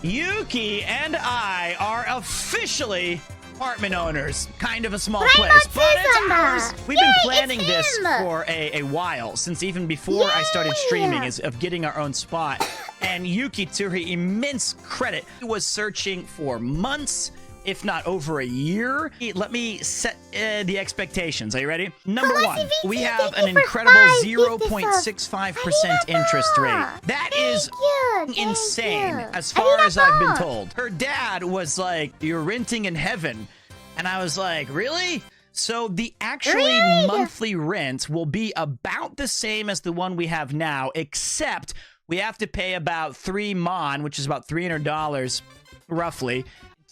Yuki and I are officially apartment owners. Kind of a small place, but it's ours. We've been planning this for a while, since even before I started streaming, of getting our own spot. And Yuki, to her immense credit, was searching for months, if not over a year. Let me set the expectations. Are you ready? Number one, we have an incredible 0.65% interest rate. That is insane, as far as I've been told. Her dad was like, "You're renting in heaven." And I was like, really? So the actually monthly rent will be about the same as the one we have now, except we have to pay about 3 mon, which is about $300 roughly,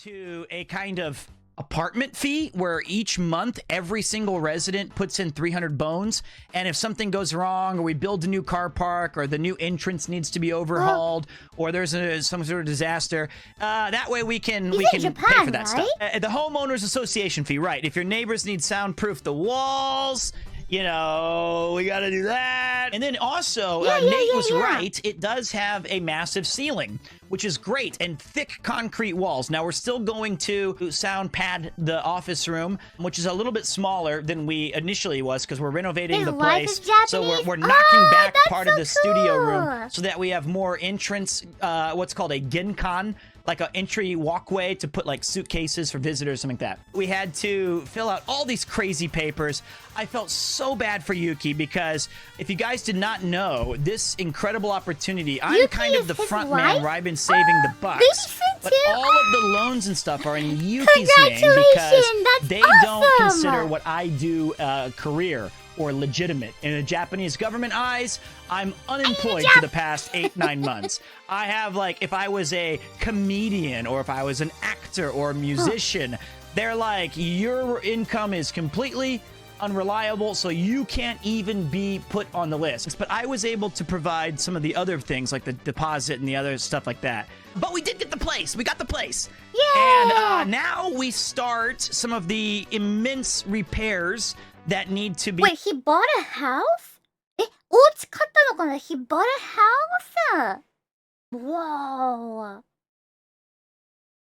to a kind of apartment fee where each month every single resident puts in 300 bones, and if something goes wrong, or we build a new car park, or the new entrance needs to be overhauled, or there's some sort of disaster, that way we can Japan, pay for that right? stuff. The homeowners association fee, right? If your neighbors need soundproof the walls, You know, we got to do that. And then also, Nate was right. It does have a massive ceiling, which is great, and thick concrete walls. Now, we're still going to sound pad the office room, which is a little bit smaller than we initially was because we're renovating the place. So we're knocking back part of the studio room so that we have more entrance, what's called a Genkan, like an entry walkway to put like suitcases for visitors, something like that. We had to fill out all these crazy papers. I felt so bad for Yuki because if you guys did not know this incredible opportunity, I'm kind of the front man where I've been saving the bucks. But all of the loans and stuff are in Yuki's name because they don't consider what I do a career or legitimate. In the Japanese government eyes, I'm unemployed for the past 8-9 months. I have, like, if I was a comedian or if I was an actor or a musician, they're like, your income is completely unreliable, so you can't even be put on the list. But I was able to provide some of the other things, like the deposit and the other stuff like that. But we did get the place. We got the place. Yeah! And now we start some of the immense repairs that need to be... Wait, he bought a house? お家買ったのかな? He bought a house? Whoa.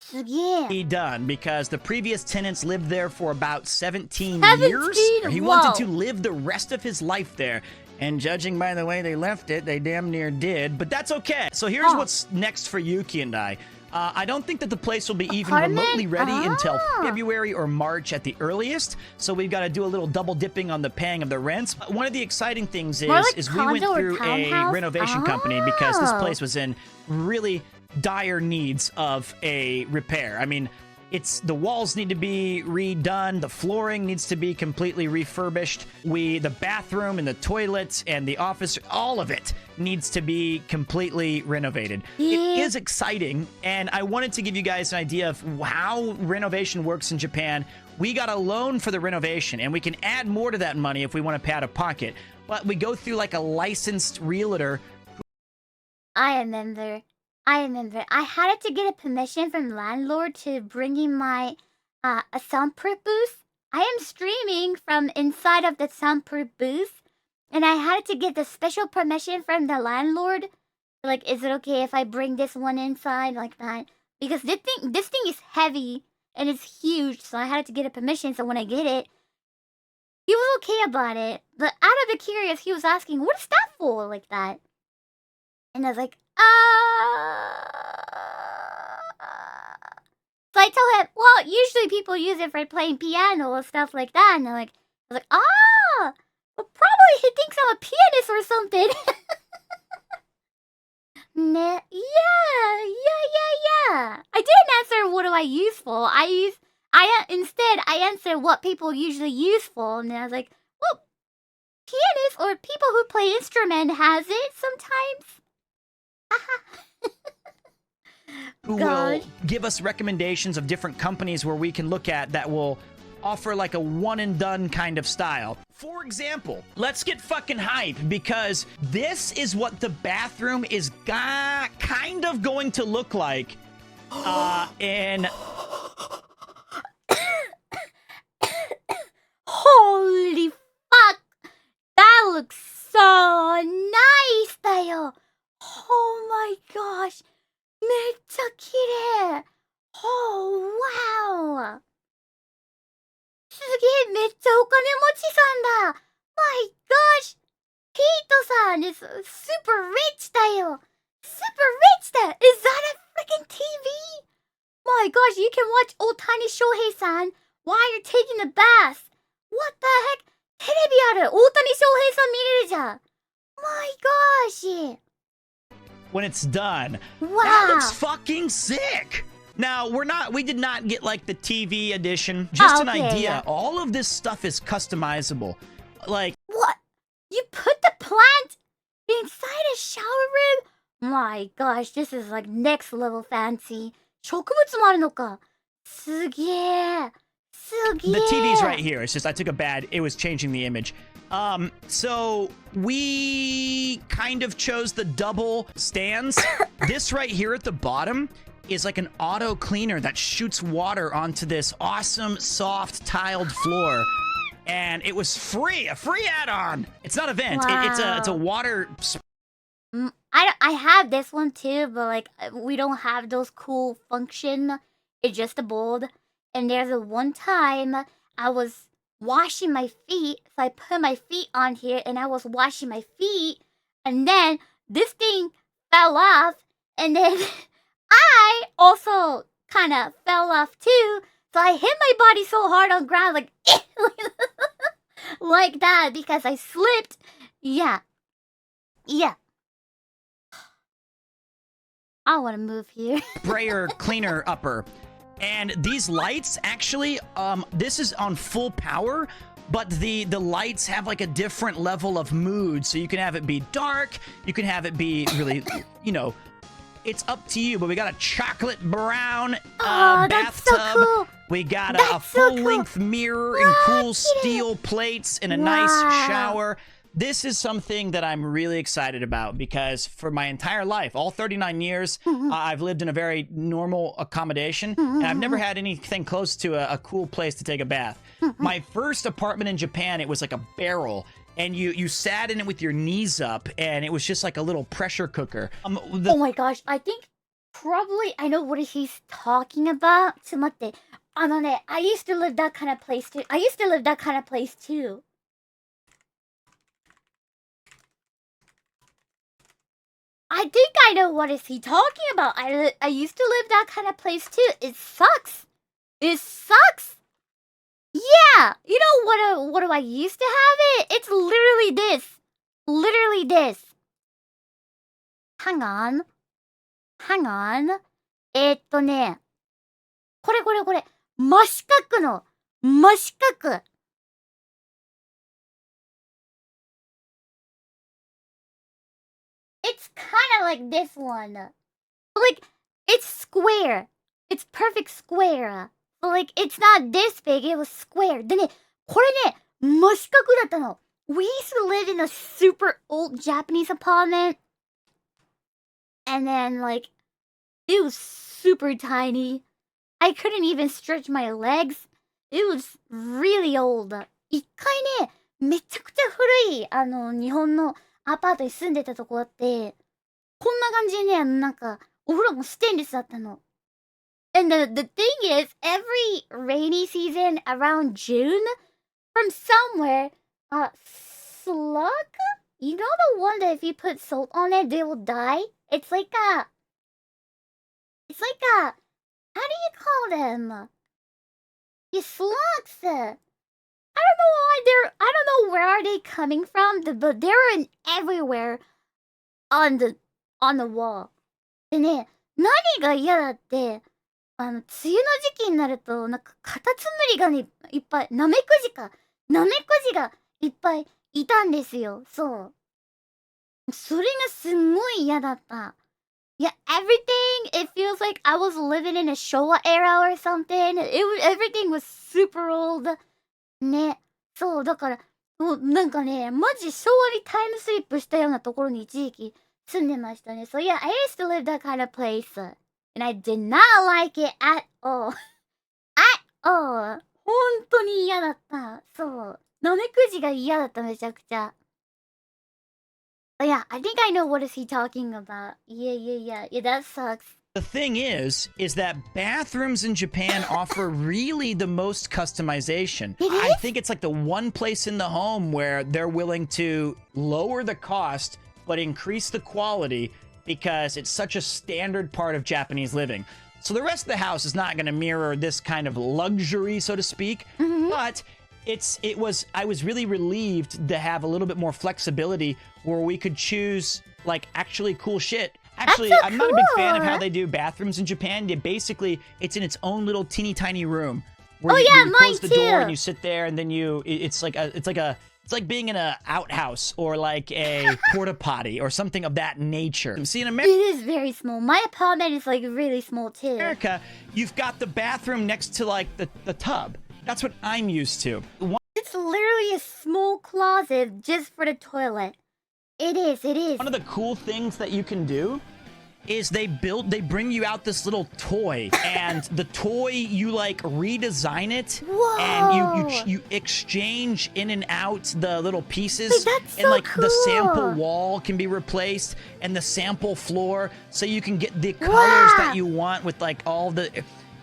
すげえ. Be done because the previous tenants lived there for about 17 years. He wanted to live the rest of his life there. And judging by the way they left it, they damn near did. But that's okay. So here's what's next for Yuki and I. I don't think that the place will be even remotely ready until February or March at the earliest. So we've got to do a little double dipping on the paying of the rents. But one of the exciting things is we went through a renovation company because this place was in really dire needs of a repair. I mean, the walls need to be redone. The flooring needs to be completely refurbished. The bathroom and the toilets and the office, all of it needs to be completely renovated. It is exciting, and I wanted to give you guys an idea of how renovation works in Japan. We got a loan for the renovation, and we can add more to that money if we want to pay out of pocket. But we go through like a licensed realtor. I remember. I had to get a permission from landlord to bring in my a soundproof booth. I am streaming from inside of the soundproof booth, and I had to get the special permission from the landlord. Like, is it okay if I bring this one inside like that? Because this thing is heavy and it's huge, so I had to get a permission. So when I get it, he was okay about it. But out of the curious, he was asking, "What is that for?" Like that, and I was like, So I told him, well, usually people use it for playing piano or stuff like that. And I was like, well, probably he thinks I'm a pianist or something. Yeah. I didn't answer what do I use for. Instead I answered what people usually use for. And I was like, well, pianists or people who play instrument has it sometimes. Who will give us recommendations of different companies where we can look at that will offer like a one and done kind of style. For example, let's get fucking hype because this is what the bathroom is kind of going to look like in... Holy fuck! That looks so nice, DAYO! Oh my gosh! めっちゃ綺麗! Oh wow! すげえ、めっちゃお金持ちさんだ! My gosh! ピートさん is super rich だよ! Super rich だ! Is that a freaking TV? My gosh, you can watch Otani Shohei-san while you're taking a bath! What the heck? テレビある! 大谷翔平さん見れるじゃん! My gosh! When it's done. Wow. That looks fucking sick. Now, we did not get like the TV edition. Just an idea. Yeah. All of this stuff is customizable. Like, what? You put the plant inside a shower room? My gosh, this is like next level fancy. 植物もあるのか. すげえ. The TV's right here. It's just I took it was changing the image. So we kind of chose the double stands. This right here at the bottom is like an auto cleaner that shoots water onto this awesome soft tiled floor. and it was free, a free add-on. It's not a vent. Wow. It's a water. I have this one too, but like we don't have those cool function. It's just a bowl. And there's a one time I was washing my feet, so I put my feet on here, and I was washing my feet, and then this thing fell off, and then I also kind of fell off too. So I hit my body so hard on ground, like like that, because I slipped. Yeah. I want to move here. Sprayer cleaner upper. And these lights actually, this is on full power, but the lights have like a different level of mood. So you can have it be dark, you can have it be really, you know, it's up to you. But we got a chocolate brown bathtub. That's so cool. We got a full-length mirror and cool steel plates and a nice shower. This is something that I'm really excited about because for my entire life, all 39 years, I've lived in a very normal accommodation, and I've never had anything close to a cool place to take a bath. My first apartment in Japan, it was like a barrel, and you sat in it with your knees up, and it was just like a little pressure cooker. Oh my gosh, I think probably I know what he's talking about. ちょっと待って。I used to live that kind of place too. I think I know what is he talking about. I used to live that kind of place too. It sucks. Yeah. You know what do I used to have it? It's literally this. Hang on. これ。真四角の。真四角。It's kind of like this one. Like, it's square. It's perfect square. But like, it's not this big, it was square. でね、これね、真四角だったの。We used to live in a super old Japanese apartment. And then, like, it was super tiny. I couldn't even stretch my legs. It was really old. 一回ね、めちゃくちゃ古い、日本のアパートに住んでたとこあって、こんな感じでね、なんか、お風呂もステンレスだったの。And the thing is, every rainy season around June, from somewhere, slug? You know the one that if you put salt on it, they will die? It's like a, how do you call them? Yeah, slugs. I don't know where are they coming from, but they're in everywhere on the wall. でね、何が嫌だって、梅雨の時期になると、なんかカタツムリがね、いっぱい、ナメクジがいっぱいいたんですよ。そう。それがすんごい嫌だった。Yeah, everything, it feels like I was living in a Showa era or something. Everything was super old. ね。そう、だから、もうなんかね、マジ昭和にタイムスリップしたようなところに一時期住んでましたね。So yeah, I used to live that kind of place. And I did not like it at all. At all. 本当に嫌だった。そう。ナメクジが嫌だった、めちゃくちゃ。But yeah, I think I know what is he talking about. Yeah, that sucks. The thing is that bathrooms in Japan offer really the most customization. I think it's like the one place in the home where they're willing to lower the cost but increase the quality because it's such a standard part of Japanese living. So the rest of the house is not going to mirror this kind of luxury, so to speak, but I was really relieved to have a little bit more flexibility where we could choose like actually cool shit. Actually, I'm not a big fan of how they do bathrooms in Japan. It's in its own little teeny tiny room. Where you close the door and you sit there, and then it's like being in a outhouse or like a porta potty or something of that nature. See, in America, it is very small. My apartment is like really small too. In America, you've got the bathroom next to like the tub. That's what I'm used to. It's literally a small closet just for the toilet. It is. One of the cool things that you can do is they bring you out this little toy, and the toy, you like redesign it. Whoa. And you exchange in and out the little pieces. Wait, that's and so like cool. the sample wall can be replaced and the sample floor, so you can get the colors that you want with like all the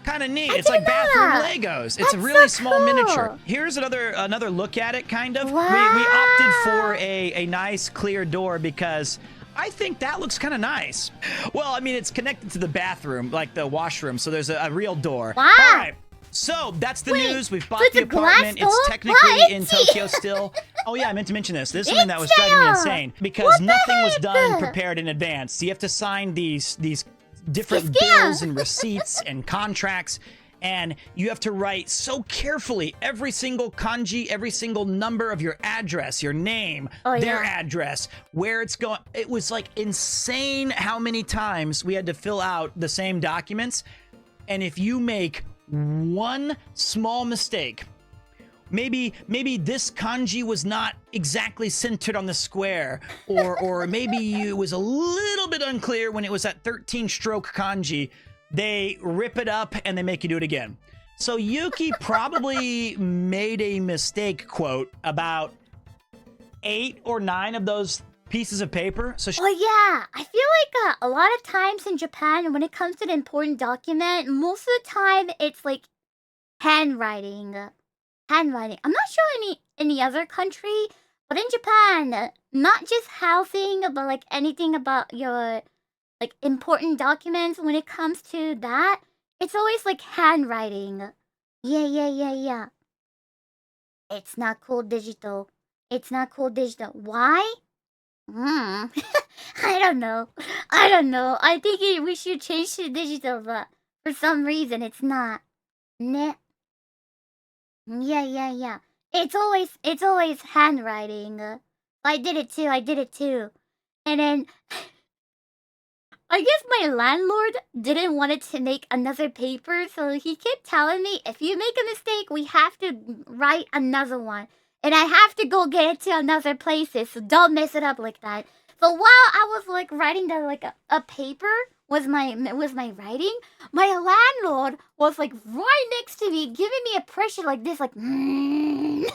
kind of neat. It's like bathroom Legos. It's a really small miniature. Here's another look at it, kind of. Wow. We opted for a nice clear door because I think that looks kind of nice. Well, I mean, it's connected to the bathroom, like the washroom, so there's a real door. Wow. All right. So that's the news. We've bought the apartment. It's technically in Tokyo still. Oh yeah, I meant to mention this. This is something that was driving me insane because nothing was done prepared in advance. So you have to sign these different bills and receipts and contracts, and you have to write so carefully every single kanji, every single number of your address, your name, their address, where it's going. It was like insane how many times we had to fill out the same documents. And if you make one small mistake, maybe this kanji was not exactly centered on the square, or maybe it was a little bit unclear when it was at 13-stroke kanji, they rip it up and they make you do it again. So Yuki probably made a mistake, quote, about 8 or 9 of those pieces of paper. So Oh yeah, I feel like a lot of times in Japan, when it comes to an important document, most of the time it's like handwriting. I'm not sure any other country, but in Japan, not just housing, but like anything about your like important documents, when it comes to that, it's always like handwriting. Yeah. It's not cool digital. Why? I don't know. I think we should change to digital, but for some reason it's not. Nah. Yeah. It's always handwriting. I did it too. And then I guess my landlord didn't want it to make another paper, so he kept telling me, if you make a mistake, we have to write another one. And I have to go get it to another places, so don't mess it up like that. So while I was like writing a paper was my writing, my landlord was like right next to me, giving me a pressure like this, like staring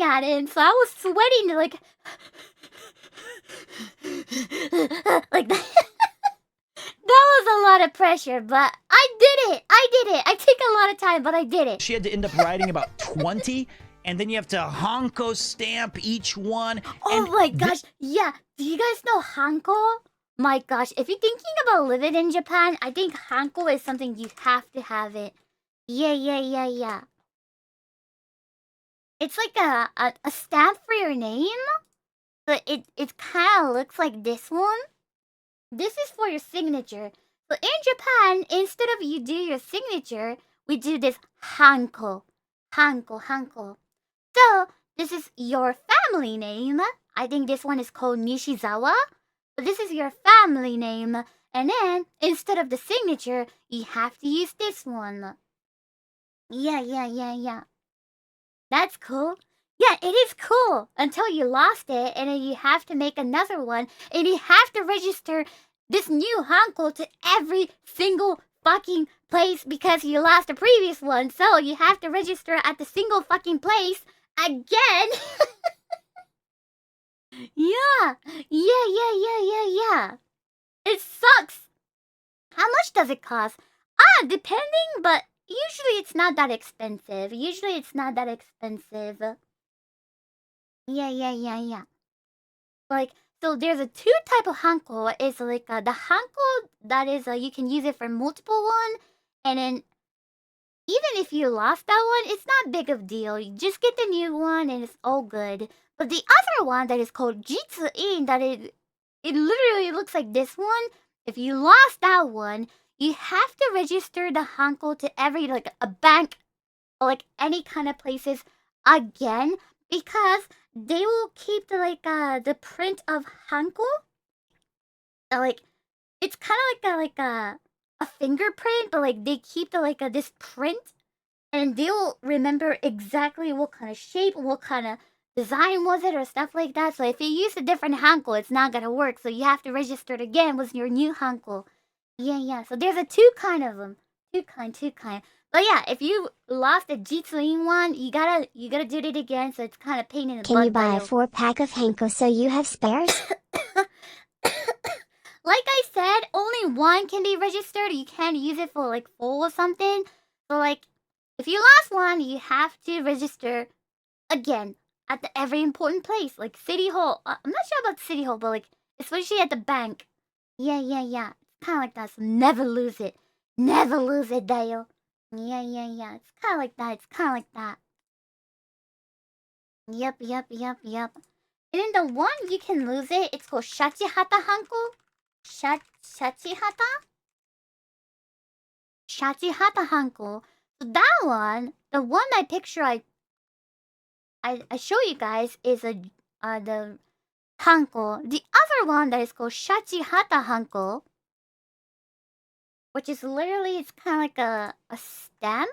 at it. And so I was sweating like like that. That was a lot of pressure, but I did it. I took a lot of time, but I did it. She had to end up writing about 20. And then you have to hanko stamp each one. Oh my gosh, yeah. Do you guys know hanko? My gosh, if you're thinking about living in Japan, I think hanko is something you have to have it. Yeah. It's like a stamp for your name, but it kind of looks like this one. This is for your signature. But in Japan, instead of you do your signature, we do this hanko. So, this is your family name. I think this one is called Nishizawa. But this is your family name. And then, instead of the signature, you have to use this one. Yeah. That's cool. Yeah, it is cool. Until you lost it, and then you have to make another one. And you have to register this new hanko to every single fucking place because you lost the previous one. So, you have to register at the single fucking place again. Yeah. It sucks. How much does it cost? Depending, but usually it's not that expensive. Yeah. Like, so there's a 2 type of hanko. It's like the hanko that is you can use it for multiple one, and then even if you lost that one, it's not big of a deal. You just get the new one and it's all good. But the other one that is called Jitsu-in, it literally looks like this one. If you lost that one, you have to register the hanko to every like a bank or like any kind of places again, because they will keep the print of hanko. Like it's kind of like a fingerprint, but like they keep this print, and they'll remember exactly what kind of shape, what kind of design was it or stuff like that. So if you use a different hanko, it's not gonna work. So you have to register it again with your new hanko. Yeah. So there's a two kind of them. Two kind. But yeah, if you lost the Jitsuin one, you gotta do it again. So it's kind of pain in the butt. Can you buy a 4-pack of hanko so you have spares? Like I said, only one can be registered. You can't use it for like full or something. So like, if you lost one, you have to register again at every important place, like City Hall. I'm not sure about City Hall, but like, especially at the bank. Yeah. It's kind of like that. So never lose it. Never lose it, Dayo. Yeah. It's kind of like that. Yep. And then the one you can lose it, it's called Shachihata Hanko. Shachihata Hanko. So that one, the one I picture I show you guys is the Hanko. The other one that is called Shachihata Hanko, which is literally, it's kind of like a stamp.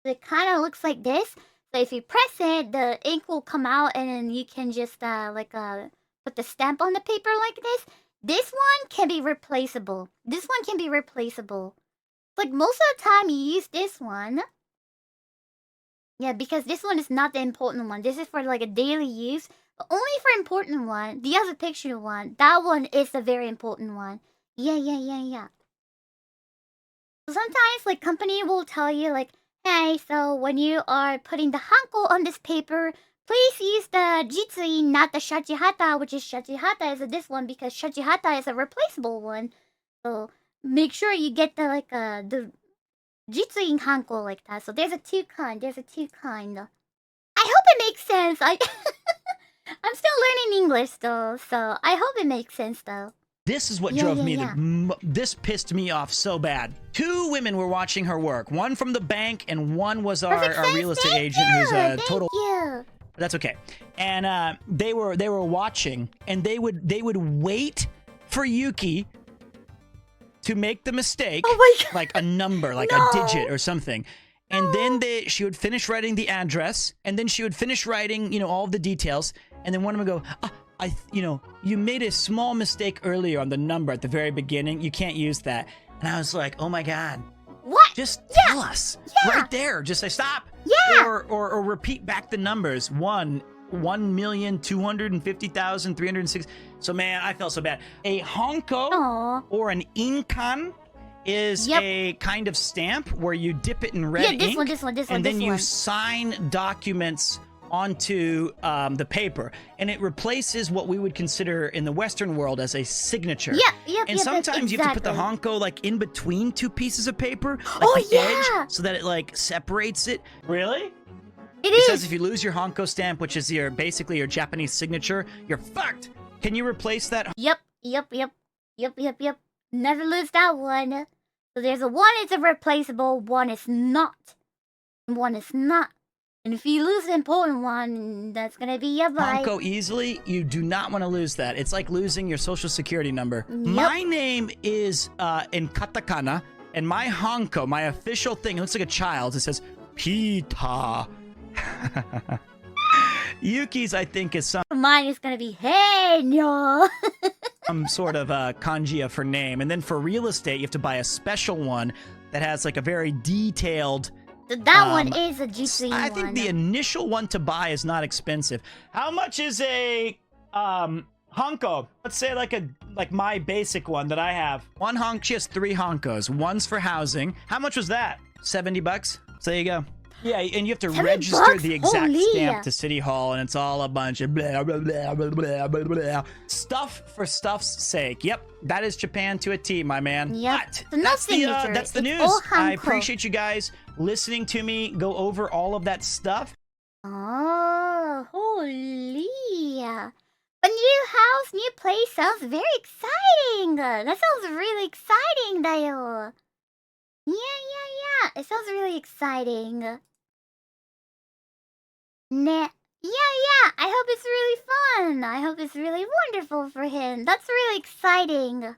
It kind of looks like this. So if you press it, the ink will come out, and then you can just put the stamp on the paper like this. This one can be replaceable. Like most of the time you use this one. Yeah, because this one is not the important one. This is for like a daily use. But only for important one. The other picture one, that one is the very important one. Yeah. So sometimes like company will tell you like, hey, so when you are putting the hanko on this paper, please use the Jitsui, not the Shachihata, which is Shachihata is this one because Shachihata is a replaceable one. So make sure you get the Jitsui hanko like that. So there's a two kind. I hope it makes sense. I'm still learning English though, so I hope it makes sense though. This is what drove me. This pissed me off so bad. 2 women were watching her work. One from the bank, and one was our real estate agent, who's a total. That's okay. And they were watching, and they would wait for Yuki to make the mistake, like a number, like a digit or something. And then she would finish writing the address, and then she would finish writing, all of the details, and then one of them would go, you made a small mistake earlier on the number at the very beginning. You can't use that. And I was like, oh my God. What? Just tell us right there. Just say stop. Yeah. Or repeat back the numbers. 1,250,306. So man, I felt so bad. A honko or an inkan is a kind of stamp where you dip it in red ink. This one. And then you sign documents onto the paper, and it replaces what we would consider in the Western world as a signature. And sometimes you have to put the honko like in between 2 pieces of paper, like the edge, so that it like separates it. Really? It says if you lose your honko stamp, which is basically your Japanese signature, you're fucked. Can you replace that? Yep. Never lose that one. So there's a one is a replaceable, one is not. And if you lose the important one, that's gonna be a bye. Honko easily, you do not want to lose that. It's like losing your social security number. My name is in katakana, and my honko, my official thing, it looks like a child's. It says Pita. Yuki's, I think, is Mine is gonna be Henya. some sort of kanji for name. And then for real estate, you have to buy a special one that has like a very detailed. That one is a Jitsui one. I think the initial one to buy is not expensive. How much is a honko? Let's say like my basic one that I have. One honk, she has 3 honkos. One's for housing. How much was that? $70? So there you go. Yeah, and you have to register the exact stamp to City Hall, and it's all a bunch of blah, blah, blah, blah, blah, blah, blah. Stuff for stuff's sake. Yep, that is Japan to a T, my man. Yep. But that's the news. I appreciate you guys listening to me go over all of that stuff. Oh, holy. A new house, new place sounds very exciting. That sounds really exciting, Dayo. Yeah. It sounds really exciting. Yeah. I hope it's really fun. I hope it's really wonderful for him. That's really exciting.